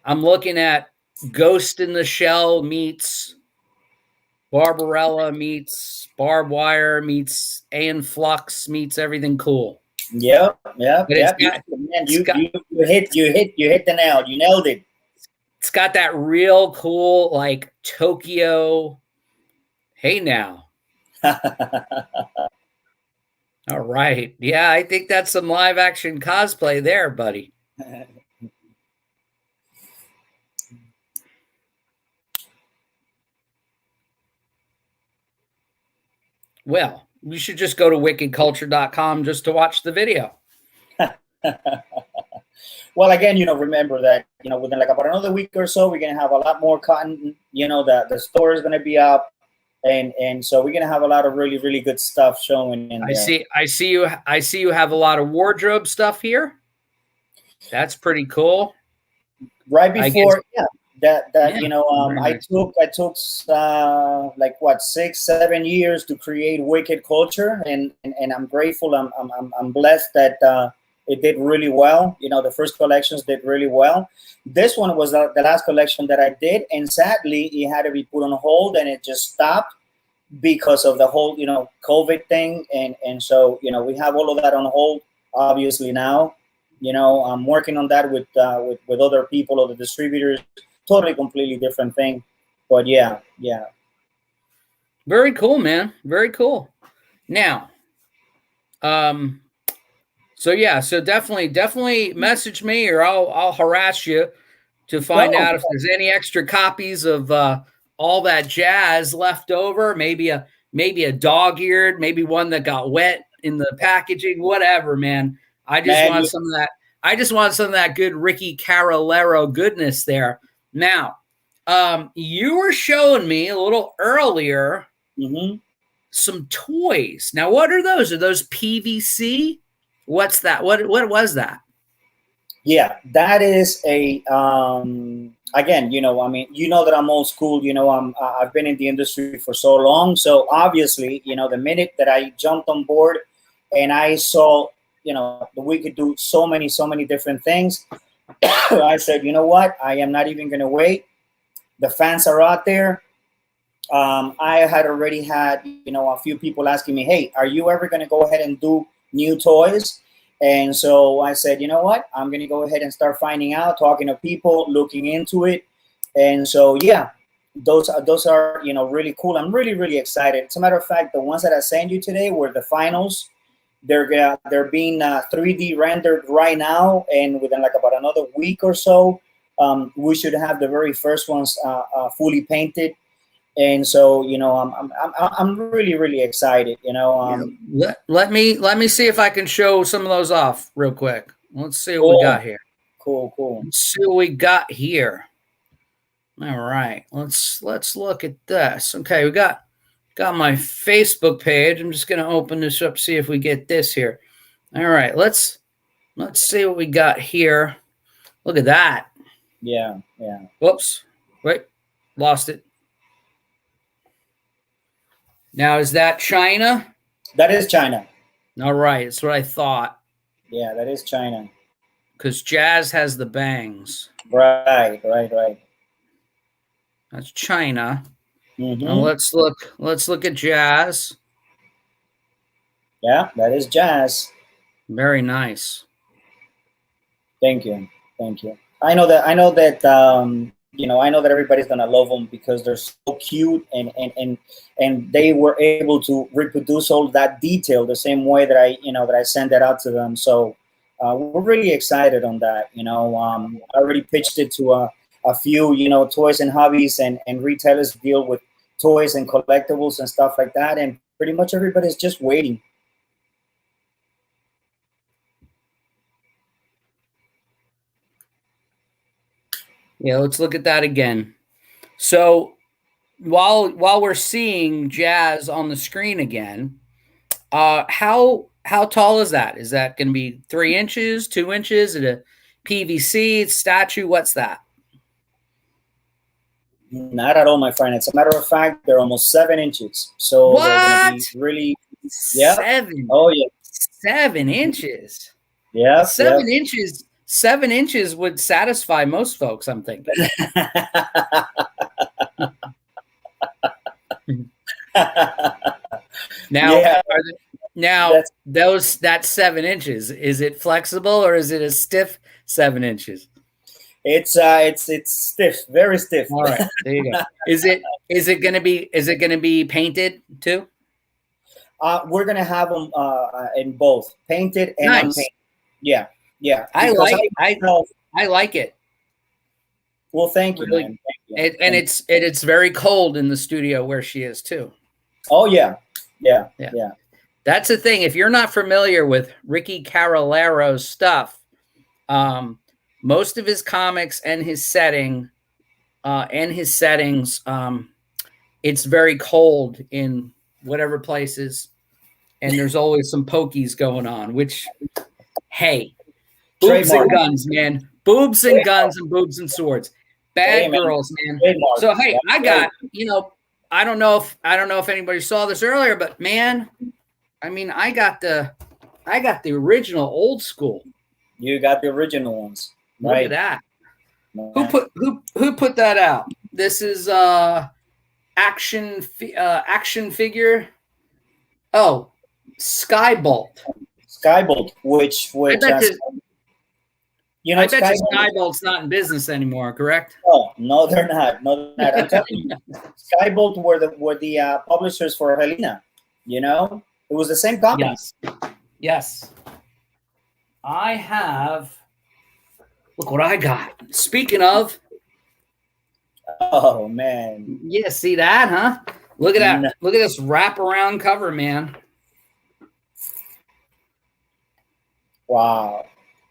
I'm looking at Ghost in the Shell meets Barbarella meets Barbed Wire meets Aeon Flux meets everything cool. Yep. But You hit the nail. You nailed it. It's got that real cool Tokyo. Hey now. All right. Yeah, I think that's some live action cosplay there, buddy. Well, you should just go to wickedculture.com just to watch the video. Well, again, remember that, within about another week or so, we're going to have a lot more content. The store is going to be up. And so we're going to have a lot of really, really good stuff showing in there. I see you have a lot of wardrobe stuff here. That's pretty cool. Right before, I took 6-7 years to create Wicked Culture, and I'm grateful. I'm blessed that it did really well. The first collections did really well. This one was the last collection that I did, and sadly, it had to be put on hold, and it just stopped because of the whole COVID thing, and so we have all of that on hold. Obviously now. I'm working on that with other people, other distributors. Totally, completely different thing. But yeah. Very cool, man. Very cool. Now, so definitely message me, or I'll harass you to find out if there's any extra copies of All That Jazz left over. Maybe a dog-eared, maybe one that got wet in the packaging, whatever, man. I just want some of that good Ricky Carralero goodness there. Now, you were showing me a little earlier some toys. Now, what are those? Are those PVC? What's that? What was that? Yeah, that is a again, I mean, that I'm old school. I've been in the industry for so long. So obviously, the minute that I jumped on board and I saw, that we could do so many different things, I said, you know what? I am not even going to wait. The fans are out there. I had already had, a few people asking me, hey, are you ever going to go ahead and do new toys? And so I said, you know what? I'm going to go ahead and start finding out, talking to people, looking into it. And so, yeah, those are, really cool. I'm really, really excited. As a matter of fact, the ones that I sent you today were the finals. They're being 3D rendered right now, and within like about another week or so, we should have the very first ones fully painted. And so, I'm really, really excited. Let me see if I can show some of those off real quick. Let's see what Cool. we got here. Cool. Let's see what we got here. All right, let's look at this. Okay, we got my Facebook page. I'm just gonna open this up, see if we get this here. All right, let's see what we got here. Look at that. Yeah. Whoops. Wait, lost it. Now, is that China? That is China. All right, that's what I thought. Yeah, that is China. Because Jazz has the bangs. Right. That's China. Mm-hmm. Now let's look at Jazz. Yeah, that is Jazz. Very nice. Thank you. I know that I know that everybody's gonna love them because they're so cute and they were able to reproduce all that detail the same way that I send that out to them. So we're really excited on that. I already pitched it to a few toys and hobbies and retailers deal with toys and collectibles and stuff like that, and pretty much everybody's just waiting. Yeah, let's look at that again. So while we're seeing Jazz on the screen again, how tall is that? Is that going to be 3 inches, 2 inches? Is it a PVC statue? What's that? Not at all, my friend. As a matter of fact, they're almost 7 inches. So What? they're going to be really, yeah. 7. Oh yeah, 7 inches. Yeah, 7 inches. 7 inches would satisfy most folks, I'm thinking. Now, yeah. That's 7 inches. Is it flexible or is it a stiff 7 inches? It's stiff, very stiff. All right, there you go. Is it gonna be painted too? We're gonna have them in both painted and nice. unpainted. Yeah. I like it. Well, thank you, really, man. Thank you. And it's very cold in the studio where she is too. Oh yeah. That's the thing. If you're not familiar with Ricky Carralero's stuff, most of his comics and his settings, it's very cold in whatever places, and there's always some pokies going on. Which, hey, boobs and guns, man, boobs and guns and boobs and swords, bad girls, man. So hey, I got I don't know if anybody saw this earlier, but man, I mean, I got the original old school. You got the original ones. Look right. at that. Who put that out? This is action figure. Oh, Skybolt. Which I bet Skybolt, Skybolt's not in business anymore, correct? Oh, no, they're not. I'm telling you, Skybolt were the publishers for Helena. It was the same company. Yes. I have. Look what I got. Speaking of. Oh man. Yeah, see that, huh? Look at that. Look at this wraparound cover, man. Wow.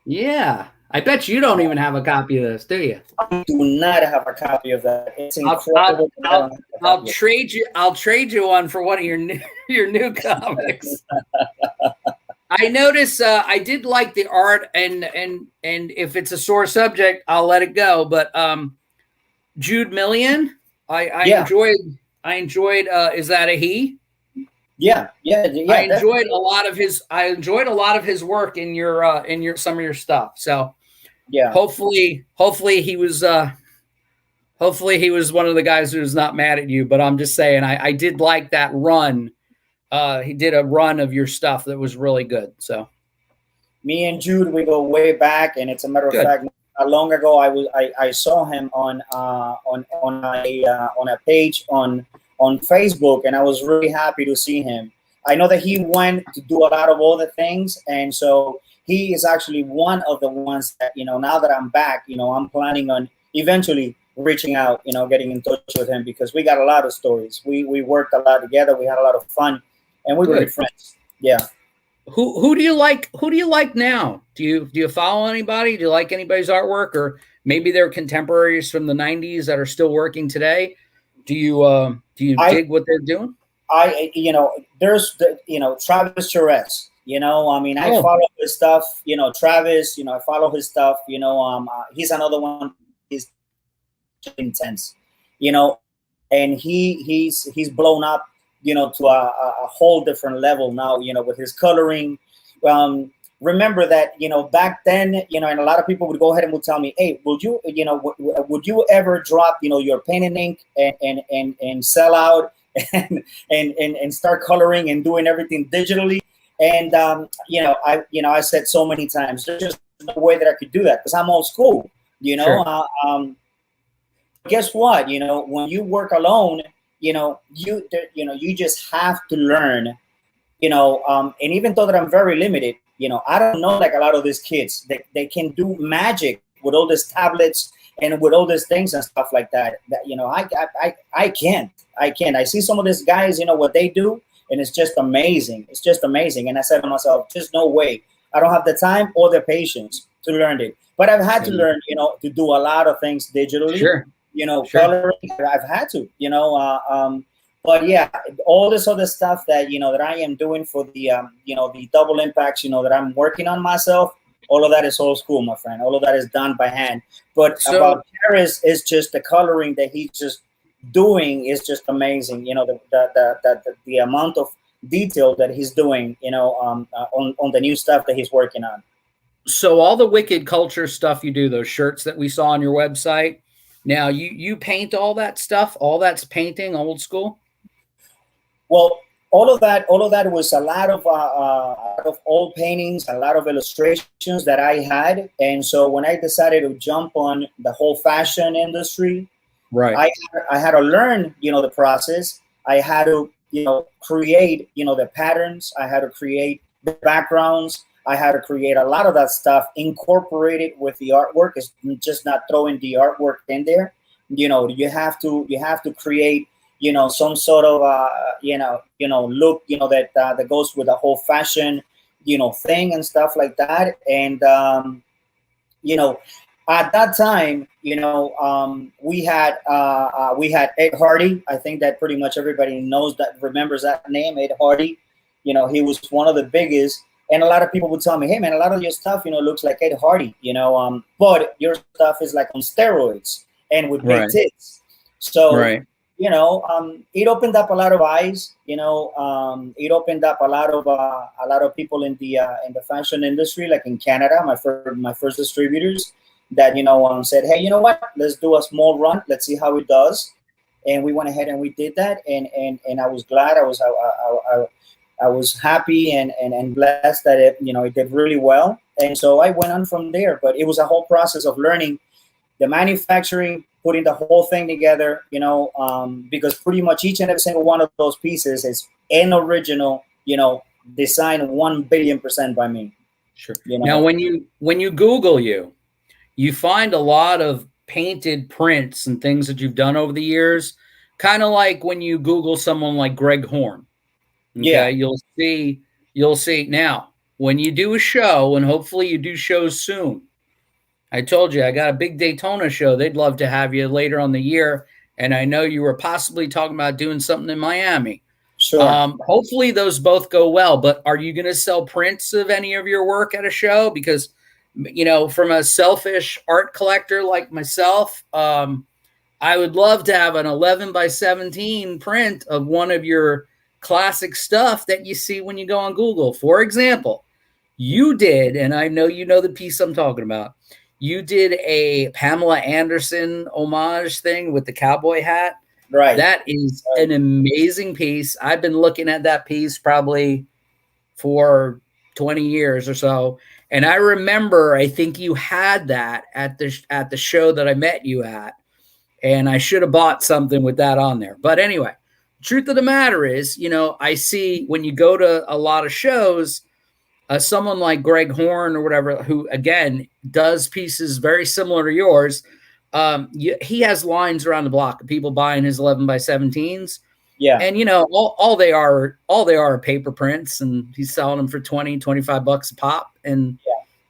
Yeah. I bet you don't even have a copy of this, do you? I do not have a copy of that. It's incredible. I'll trade you one for one of your new comics. I notice I did like the art, and if it's a sore subject, I'll let it go. But Jude Million. I Yeah, enjoyed. I enjoyed. Is that a he? yeah, definitely. I enjoyed a lot of his work in your some of your stuff. So Yeah. hopefully hopefully he was one of the guys who's not mad at you. But I'm just saying, I did like that run. He did a run of your stuff that was really good. So Me and Jude, we go way back, and it's a matter of good. fact, not long ago, I saw him on a page on Facebook, and I was really happy to see him. I know that he went to do a lot of other things, and so he is actually one of the ones that, now that I'm back, I'm planning on eventually reaching out, getting in touch with him, because we got a lot of stories. We worked a lot together. We had a lot of fun, and we're really Good. friends. Yeah. Who do you like? Who do you like now? Do you follow anybody? Do you like anybody's artwork, or maybe they're contemporaries from the '90s that are still working today? Do you I dig what they're doing? there's Travis Charest. I mean, I Oh, follow his stuff. Travis. I follow his stuff. He's another one. He's intense. You know, and he's blown up. To a whole different level now. With his coloring. Um, Remember that back then, and a lot of people would go ahead and would tell me, hey, would you would you ever drop your pen and ink and sell out and start coloring and doing everything digitally? And I said so many times, there's just no way that I could do that, because I'm old school. you know sure. uh, um, Guess what? When you work alone, you just have to learn. And even though that I'm very limited, I don't know, like a lot of these kids, they can do magic with all these tablets and with all these things and stuff like that. That I can't. I see some of these guys, what they do, and it's just amazing. It's just amazing. And I said to myself, just no way. I don't have the time or the patience to learn it. But I've had to Yeah. learn, to do a lot of things digitally. Sure. Sure. Coloring. I've had to. But yeah, all this other stuff that that I am doing for the double impacts, that I'm working on myself. All of that is old school, my friend. All of that is done by hand. But So about Paris is just the coloring that he's just doing is just amazing. The amount of detail that he's doing, on the new stuff that he's working on. so all the wicked culture stuff you do, those shirts that we saw on your website. Now you paint all that stuff. All that's painting, old school. Well, all of that was a lot of old paintings, a lot of illustrations that I had, and so when I decided to jump on the whole fashion industry, Right. I had to learn, the process. I had to, create, the patterns. I had to create the backgrounds. I had to create a lot of that stuff, incorporated with the artwork. It's just not throwing the artwork in there. You have to create, some sort of, look, that goes with the whole fashion, thing and stuff like that. And you know, at that time, we had Ed Hardy. I think that pretty much everybody remembers that name, Ed Hardy. He was one of the biggest, and a lot of people would tell me, "Hey, man, a lot of your stuff, looks like Ed Hardy, but your stuff is like on steroids and with big Right. tits." So, Right. it opened up a lot of eyes. It opened up a lot of people in the fashion industry, like in Canada. My first distributors that said, "Hey, you know what? Let's do a small run. Let's see how it does." And we went ahead and we did that, and I was glad. I was happy and blessed that it did really well. And so I went on from there. But it was a whole process of learning the manufacturing, putting the whole thing together, because pretty much each and every single one of those pieces is an original, designed 1 billion% by me. Sure. You Now, know, when you Google you find a lot of painted prints and things that you've done over the years. Kind of like when you Google someone like Greg Horn. yeah, Okay, you'll see now when you do a show, and hopefully you do shows soon. I told you I got a big Daytona show. They'd love to have you later on the year, and I know you were possibly talking about doing something in Miami. sure. Hopefully those both go well. But are you going to sell prints of any of your work at a show? Because from a selfish art collector like myself, I would love to have an 11 by 17 print of one of your classic stuff that you see when you go on Google. For example, you did, and I know you know the piece I'm talking about. You did a Pamela Anderson homage thing with the cowboy hat. Right. That is an amazing piece. I've been looking at that piece probably for 20 years or so. And I remember, I think you had that at the show that I met you at. And I should have bought something with that on there. But anyway, truth of the matter is, you know, I see when you go to a lot of shows, someone like Greg Horn or whatever, who again does pieces very similar to yours, he has lines around the block of people buying his 11 by 17s. Yeah. And you know, all they are paper prints, and he's selling them for 20, 25 bucks a pop, and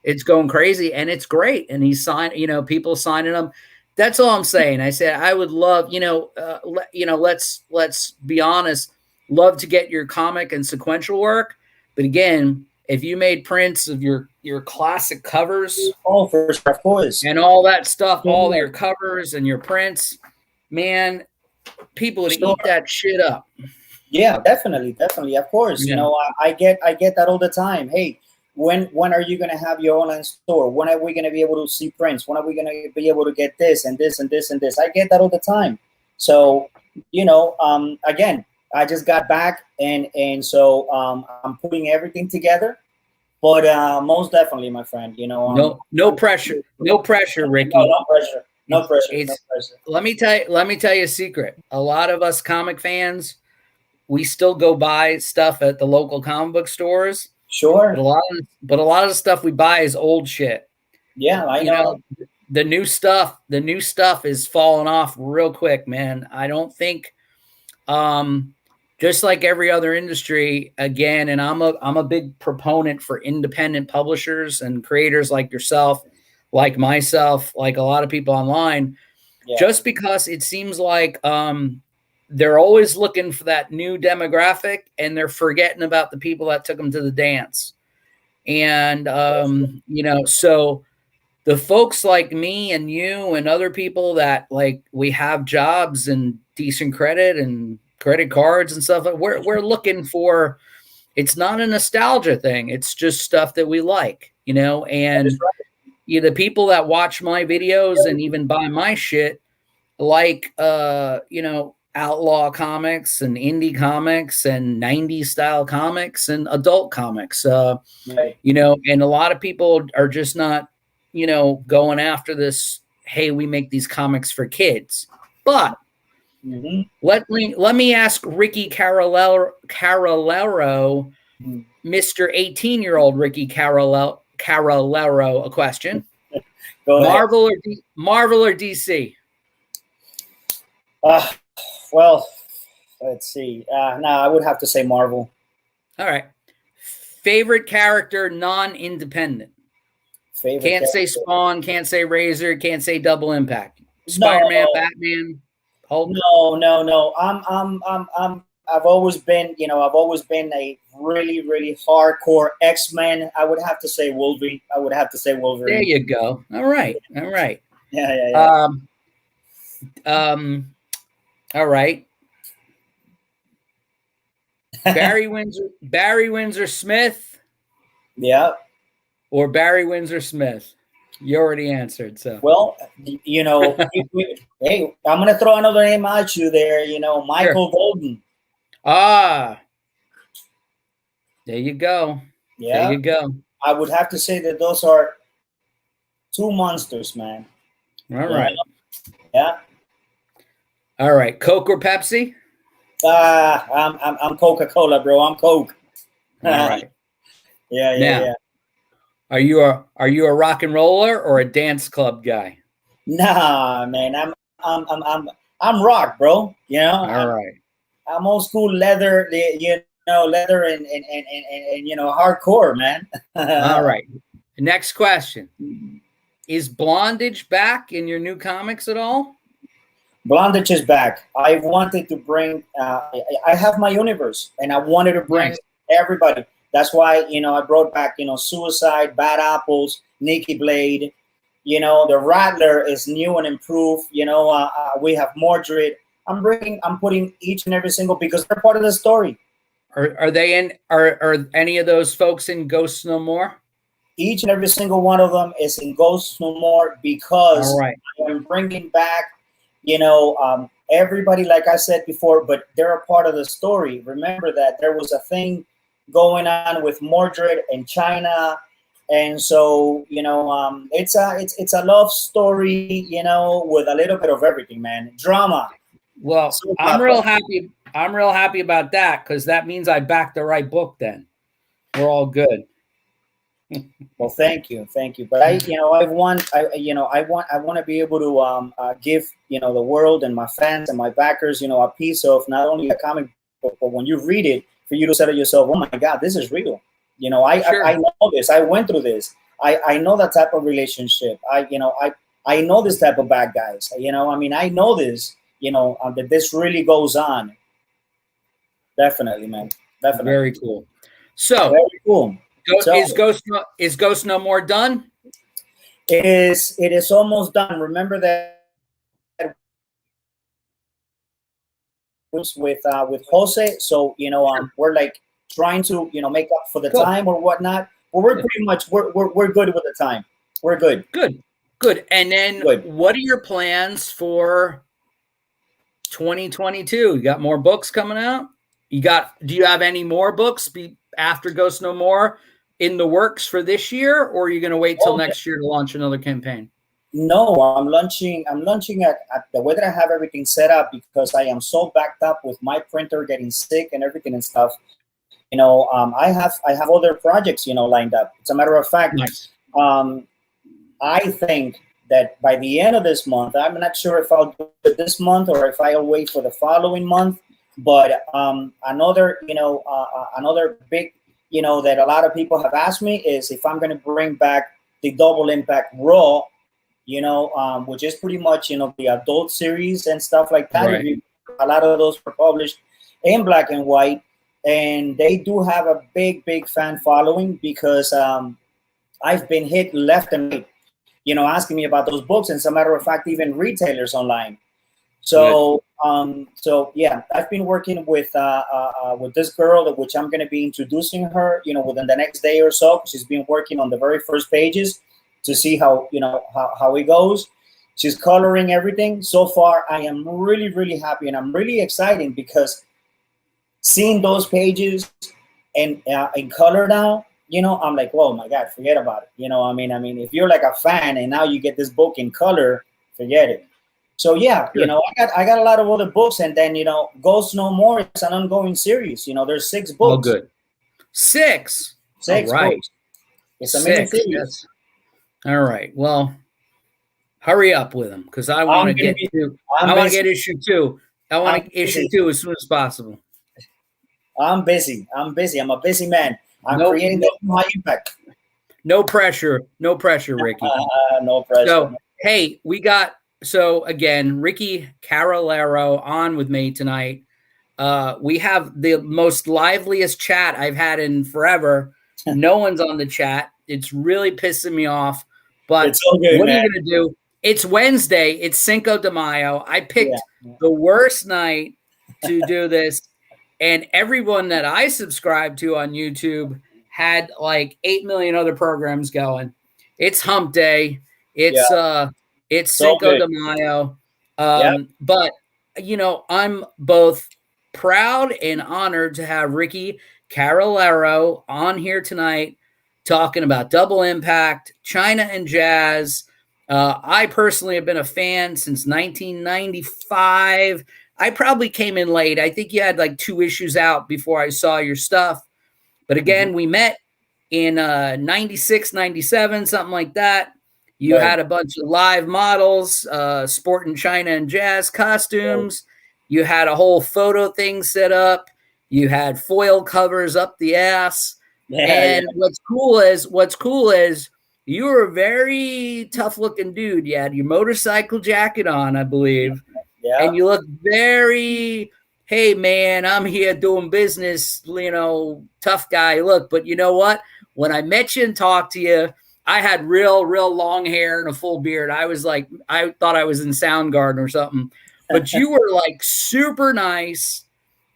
it's going crazy, and it's great. And he's signing, you know, people signing them. That's all I'm saying. I said I would love, let's be honest, love to get your comic and sequential work, but again, if you made prints of your classic covers, for sure, of course, and all that stuff, all your covers and your prints, man, people would eat that shit up. Yeah, definitely, of course. Yeah. You know, I get that all the time. Hey, when are you gonna have your online store? When are we gonna be able to see prints? When are we gonna be able to get this and this and this and this? I get that all the time. So, you know, again, I just got back, and so I'm putting everything together. But most definitely, my friend, you know, no pressure, Ricky. No pressure. No pressure. Let me tell you a secret. A lot of us comic fans, we still go buy stuff at the local comic book stores. Sure. But a lot of the stuff we buy is old shit. Yeah, I know. The new stuff is falling off real quick, man. I don't think, just like every other industry, again, and I'm a big proponent for independent publishers and creators like yourself, like myself, like a lot of people online, just because it seems like they're always looking for that new demographic, and they're forgetting about the people that took them to the dance. And, you know, so the folks like me and you and other people that like we have jobs and decent credit and credit cards and stuff, we're looking for, it's not a nostalgia thing. It's just stuff that we like, you know, and the people that watch my videos and even buy my shit, like, you know, outlaw comics and indie comics and 90s style comics and adult comics, you know, and a lot of people are just not, you know, going after this, hey, we make these comics for kids. But let me ask Ricky Carralero, Mr. 18-year-old Ricky Carralero, a question. Marvel or DC? Well, let's see. No, I would have to say Marvel. All right. Favorite character, non-independent. Can't say Spawn, can't say Razor, can't say Double Impact. Spider-Man, Batman, Hulk. No. I've always been, you know, a really, really hardcore X-Men. I would have to say Wolverine. There you go. All right. Yeah. All right. Barry Windsor Smith. Yeah. Or Barry Windsor Smith. You already answered. So well, you know, hey, I'm gonna throw another name at you there. You know, Michael Golden. Ah, there you go. Yeah, there you go. I would have to say that those are two monsters, man. All right. Yeah. All right. Coke or Pepsi? I'm Coca-Cola, bro. I'm Coke. All right. Yeah. Are you a rock and roller or a dance club guy? Nah, man. I'm rock, bro. You know. All right. I'm old school leather. Leather and you know, hardcore, man. All right. Next question: is Blondage back in your new comics at all? Blondage is back. I wanted to bring. I have my universe, and I wanted to bring everybody. That's why, you know, I brought back, you know, Suicide, Bad Apples, Nikki Blade, The Rattler is new and improved. We have Mordred. I'm putting each and every single because they're part of the story. Are they in? Are any of those folks in Ghosts No More? Each and every single one of them is in Ghosts No More All because right. I'm bringing back, everybody, like I said before, but they're a part of the story. Remember that there was a thing going on with Mordred and China, and so it's a love story, with a little bit of everything, man. Drama. Well, So I'm real happy. I'm real happy about that because that means I backed the right book. Then we're all good. Well, thank you. But I want to be able to give the world and my fans and my backers a piece of not only a comic book, but when you read it, for you to say to yourself, "Oh my God, this is real." Sure. I know this. I went through this. I know that type of relationship. I know this type of bad guys. I know this. That this really goes on. Definitely, man. Definitely. Very cool. So very cool. Is Ghost No More done? It is almost done. Remember that with Jose, so we're like trying to make up for the time or whatnot. But we're pretty much we're good with the time. We're good. Good. And then what are your plans for 2022? You got more books coming out? Do you have any more books after Ghost No More in the works for this year, or are you going to wait till next year to launch another campaign? No, I'm launching at the way that I have everything set up because I am so backed up with my printer getting sick and everything and stuff. I have other projects lined up. As a matter of fact, nice. I think that by the end of this month, I'm not sure if I'll do it this month or if I'll wait for the following month. But another big that a lot of people have asked me is if I'm going to bring back the Double Impact Raw, which is pretty much the adult series and stuff like that. Right. A lot of those were published in black and white, and they do have a big fan following because I've been hit left and right, asking me about those books, and as a matter of fact, even retailers online. So yeah, I've been working with this girl, which I'm going to be introducing her, within the next day or so. She's been working on the very first pages to see how how it goes. She's coloring everything. So far, I am really happy, and I'm really excited because seeing those pages and in color now, I'm like, oh my God, forget about it. I mean, if you're like a fan and now you get this book in color, forget it. So yeah, I got a lot of other books, and then Ghost No More is an ongoing series. There's 6 books. Oh, good. 6. 6 right. books. It's a mini series. Yes. All right. Well, hurry up with them because I want to get to. I want to get issue 2. I want to issue 2 as soon as possible. I'm busy. I'm a busy man. I'm creating the high impact. No pressure, Ricky. No pressure. So hey, so again, Ricky Carralero on with me tonight. We have the most liveliest chat I've had in forever. No one's on the chat. It's really pissing me off. But it's okay, what man. are you going to do? It's Wednesday. It's Cinco de Mayo. I picked the worst night to do this. And everyone that I subscribe to on YouTube had like 8 million other programs going. It's hump day. It's Cinco de Mayo. But, I'm both proud and honored to have Ricky Carralero on here tonight talking about Double Impact, China and Jazz. I personally have been a fan since 1995. I probably came in late. I think you had like 2 issues out before I saw your stuff. But again, we met in 96, 97, something like that. You had a bunch of live models, sporting China and Jazz costumes. You had a whole photo thing set up. You had foil covers up the ass. And what's cool is you were a very tough looking dude. You had your motorcycle jacket on, I believe. Yeah. And you look very, hey man, I'm here doing business, tough guy look. But you know what? When I met you and talked to you, I had real long hair and a full beard. I was like, I thought I was in Soundgarden or something. But you were like super nice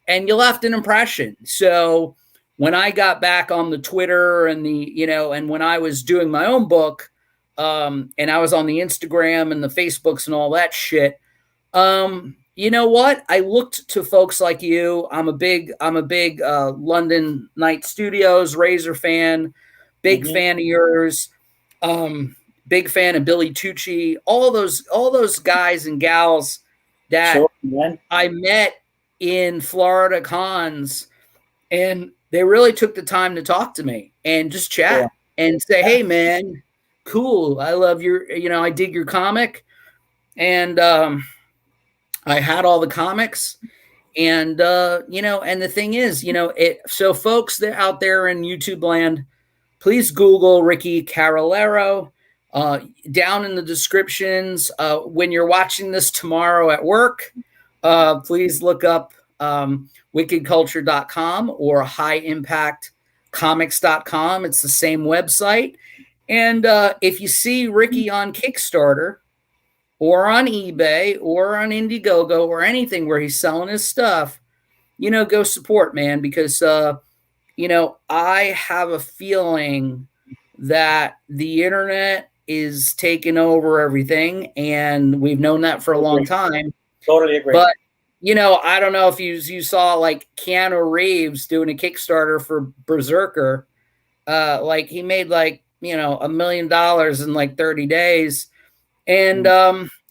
and you left an impression. So when I got back on the Twitter and and when I was doing my own book, and I was on the Instagram and the Facebooks and all that shit, you know what? I looked to folks like you. I'm a big London Night Studios Razor fan, big fan of yours, big fan of Billy Tucci, all those guys and gals that I met in Florida cons, and they really took the time to talk to me and just chat and say, "Hey, man, cool. I love I dig your comic." And I had all the comics, and and the thing is, so folks that out there in YouTube land, please Google Ricky Carralero. Down in the descriptions, when you're watching this tomorrow at work, please look up wickedculture.com or highimpactcomics.com. It's the same website. And if you see Ricky on Kickstarter or on eBay or on Indiegogo or anything where he's selling his stuff, go support, man, because, I have a feeling that the internet is taking over everything, and we've known that for a long time. Totally agree. But, I don't know if you saw like Keanu Reeves doing a Kickstarter for Berserker. Like he made like, $1 million in like 30 days. And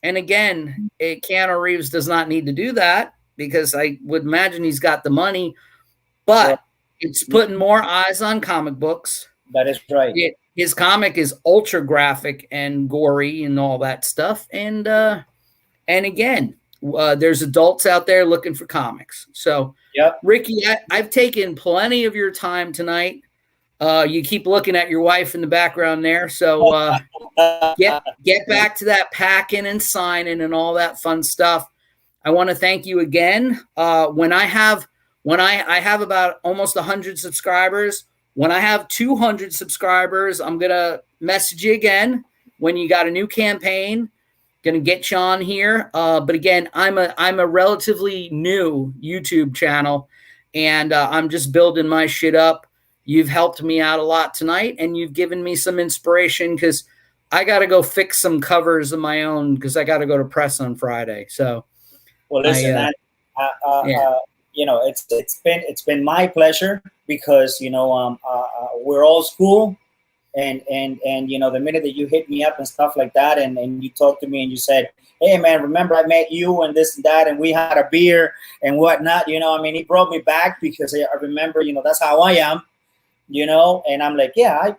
again, Keanu Reeves does not need to do that because I would imagine he's got the money, but it's putting more eyes on comic books. That is right. His comic is ultra graphic and gory and all that stuff. And again, there's adults out there looking for comics. So, Ricky, I've taken plenty of your time tonight. You keep looking at your wife in the background there. So get back to that packing and signing and all that fun stuff. I want to thank you again. When I have about almost 100 subscribers, when I have 200 subscribers, I'm going to message you again when you got a new campaign. Going to get you on here. But again, I'm a relatively new YouTube channel, and I'm just building my shit up. You've helped me out a lot tonight, and you've given me some inspiration because I got to go fix some covers of my own because I got to go to press on Friday. So, well, listen, it's been my pleasure because we're old school, and the minute that you hit me up and stuff like that, and you talked to me and you said, "Hey man, remember I met you and this and that, and we had a beer and whatnot." He brought me back because I remember, that's how I am. And I'm like, I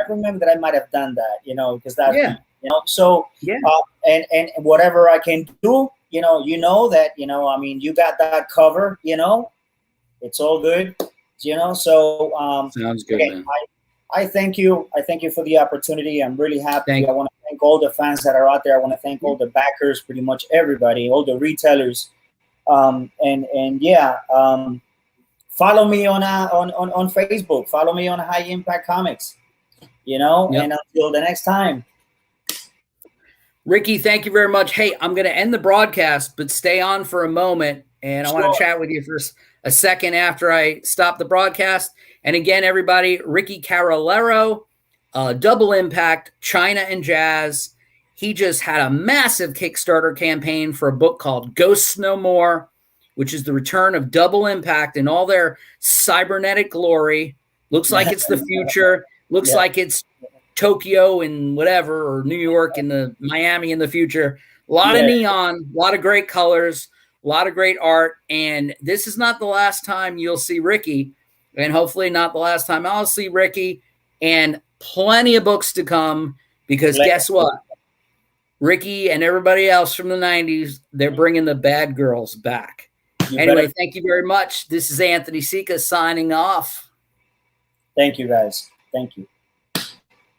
remember that I might have done that, because that's, so, and whatever I can do, that, you got that cover, it's all good, so, sounds good, again, man. I thank you. I thank you for the opportunity. I'm really happy. I want to thank all the fans that are out there. I want to thank all the backers, pretty much everybody, all the retailers. Follow me on Facebook. Follow me on High Impact Comics. And until the next time. Ricky, thank you very much. Hey, I'm going to end the broadcast, but stay on for a moment, and I want to chat with you for a second after I stop the broadcast. And again, everybody, Ricky Carralero, Double Impact, China and Jazz. He just had a massive Kickstarter campaign for a book called Ghosts No More, which is the return of Double Impact in all their cybernetic glory. Looks like it's the future. Looks like it's Tokyo and whatever, or New York and the Miami in the future. A lot of neon, a lot of great colors, a lot of great art. And this is not the last time you'll see Ricky, and hopefully not the last time I'll see Ricky, and plenty of books to come, because guess what? Ricky and everybody else from the 90s, they're bringing the bad girls back. Anyway, thank you very much. This is Anthony Sika signing off. Thank you, guys. Thank you.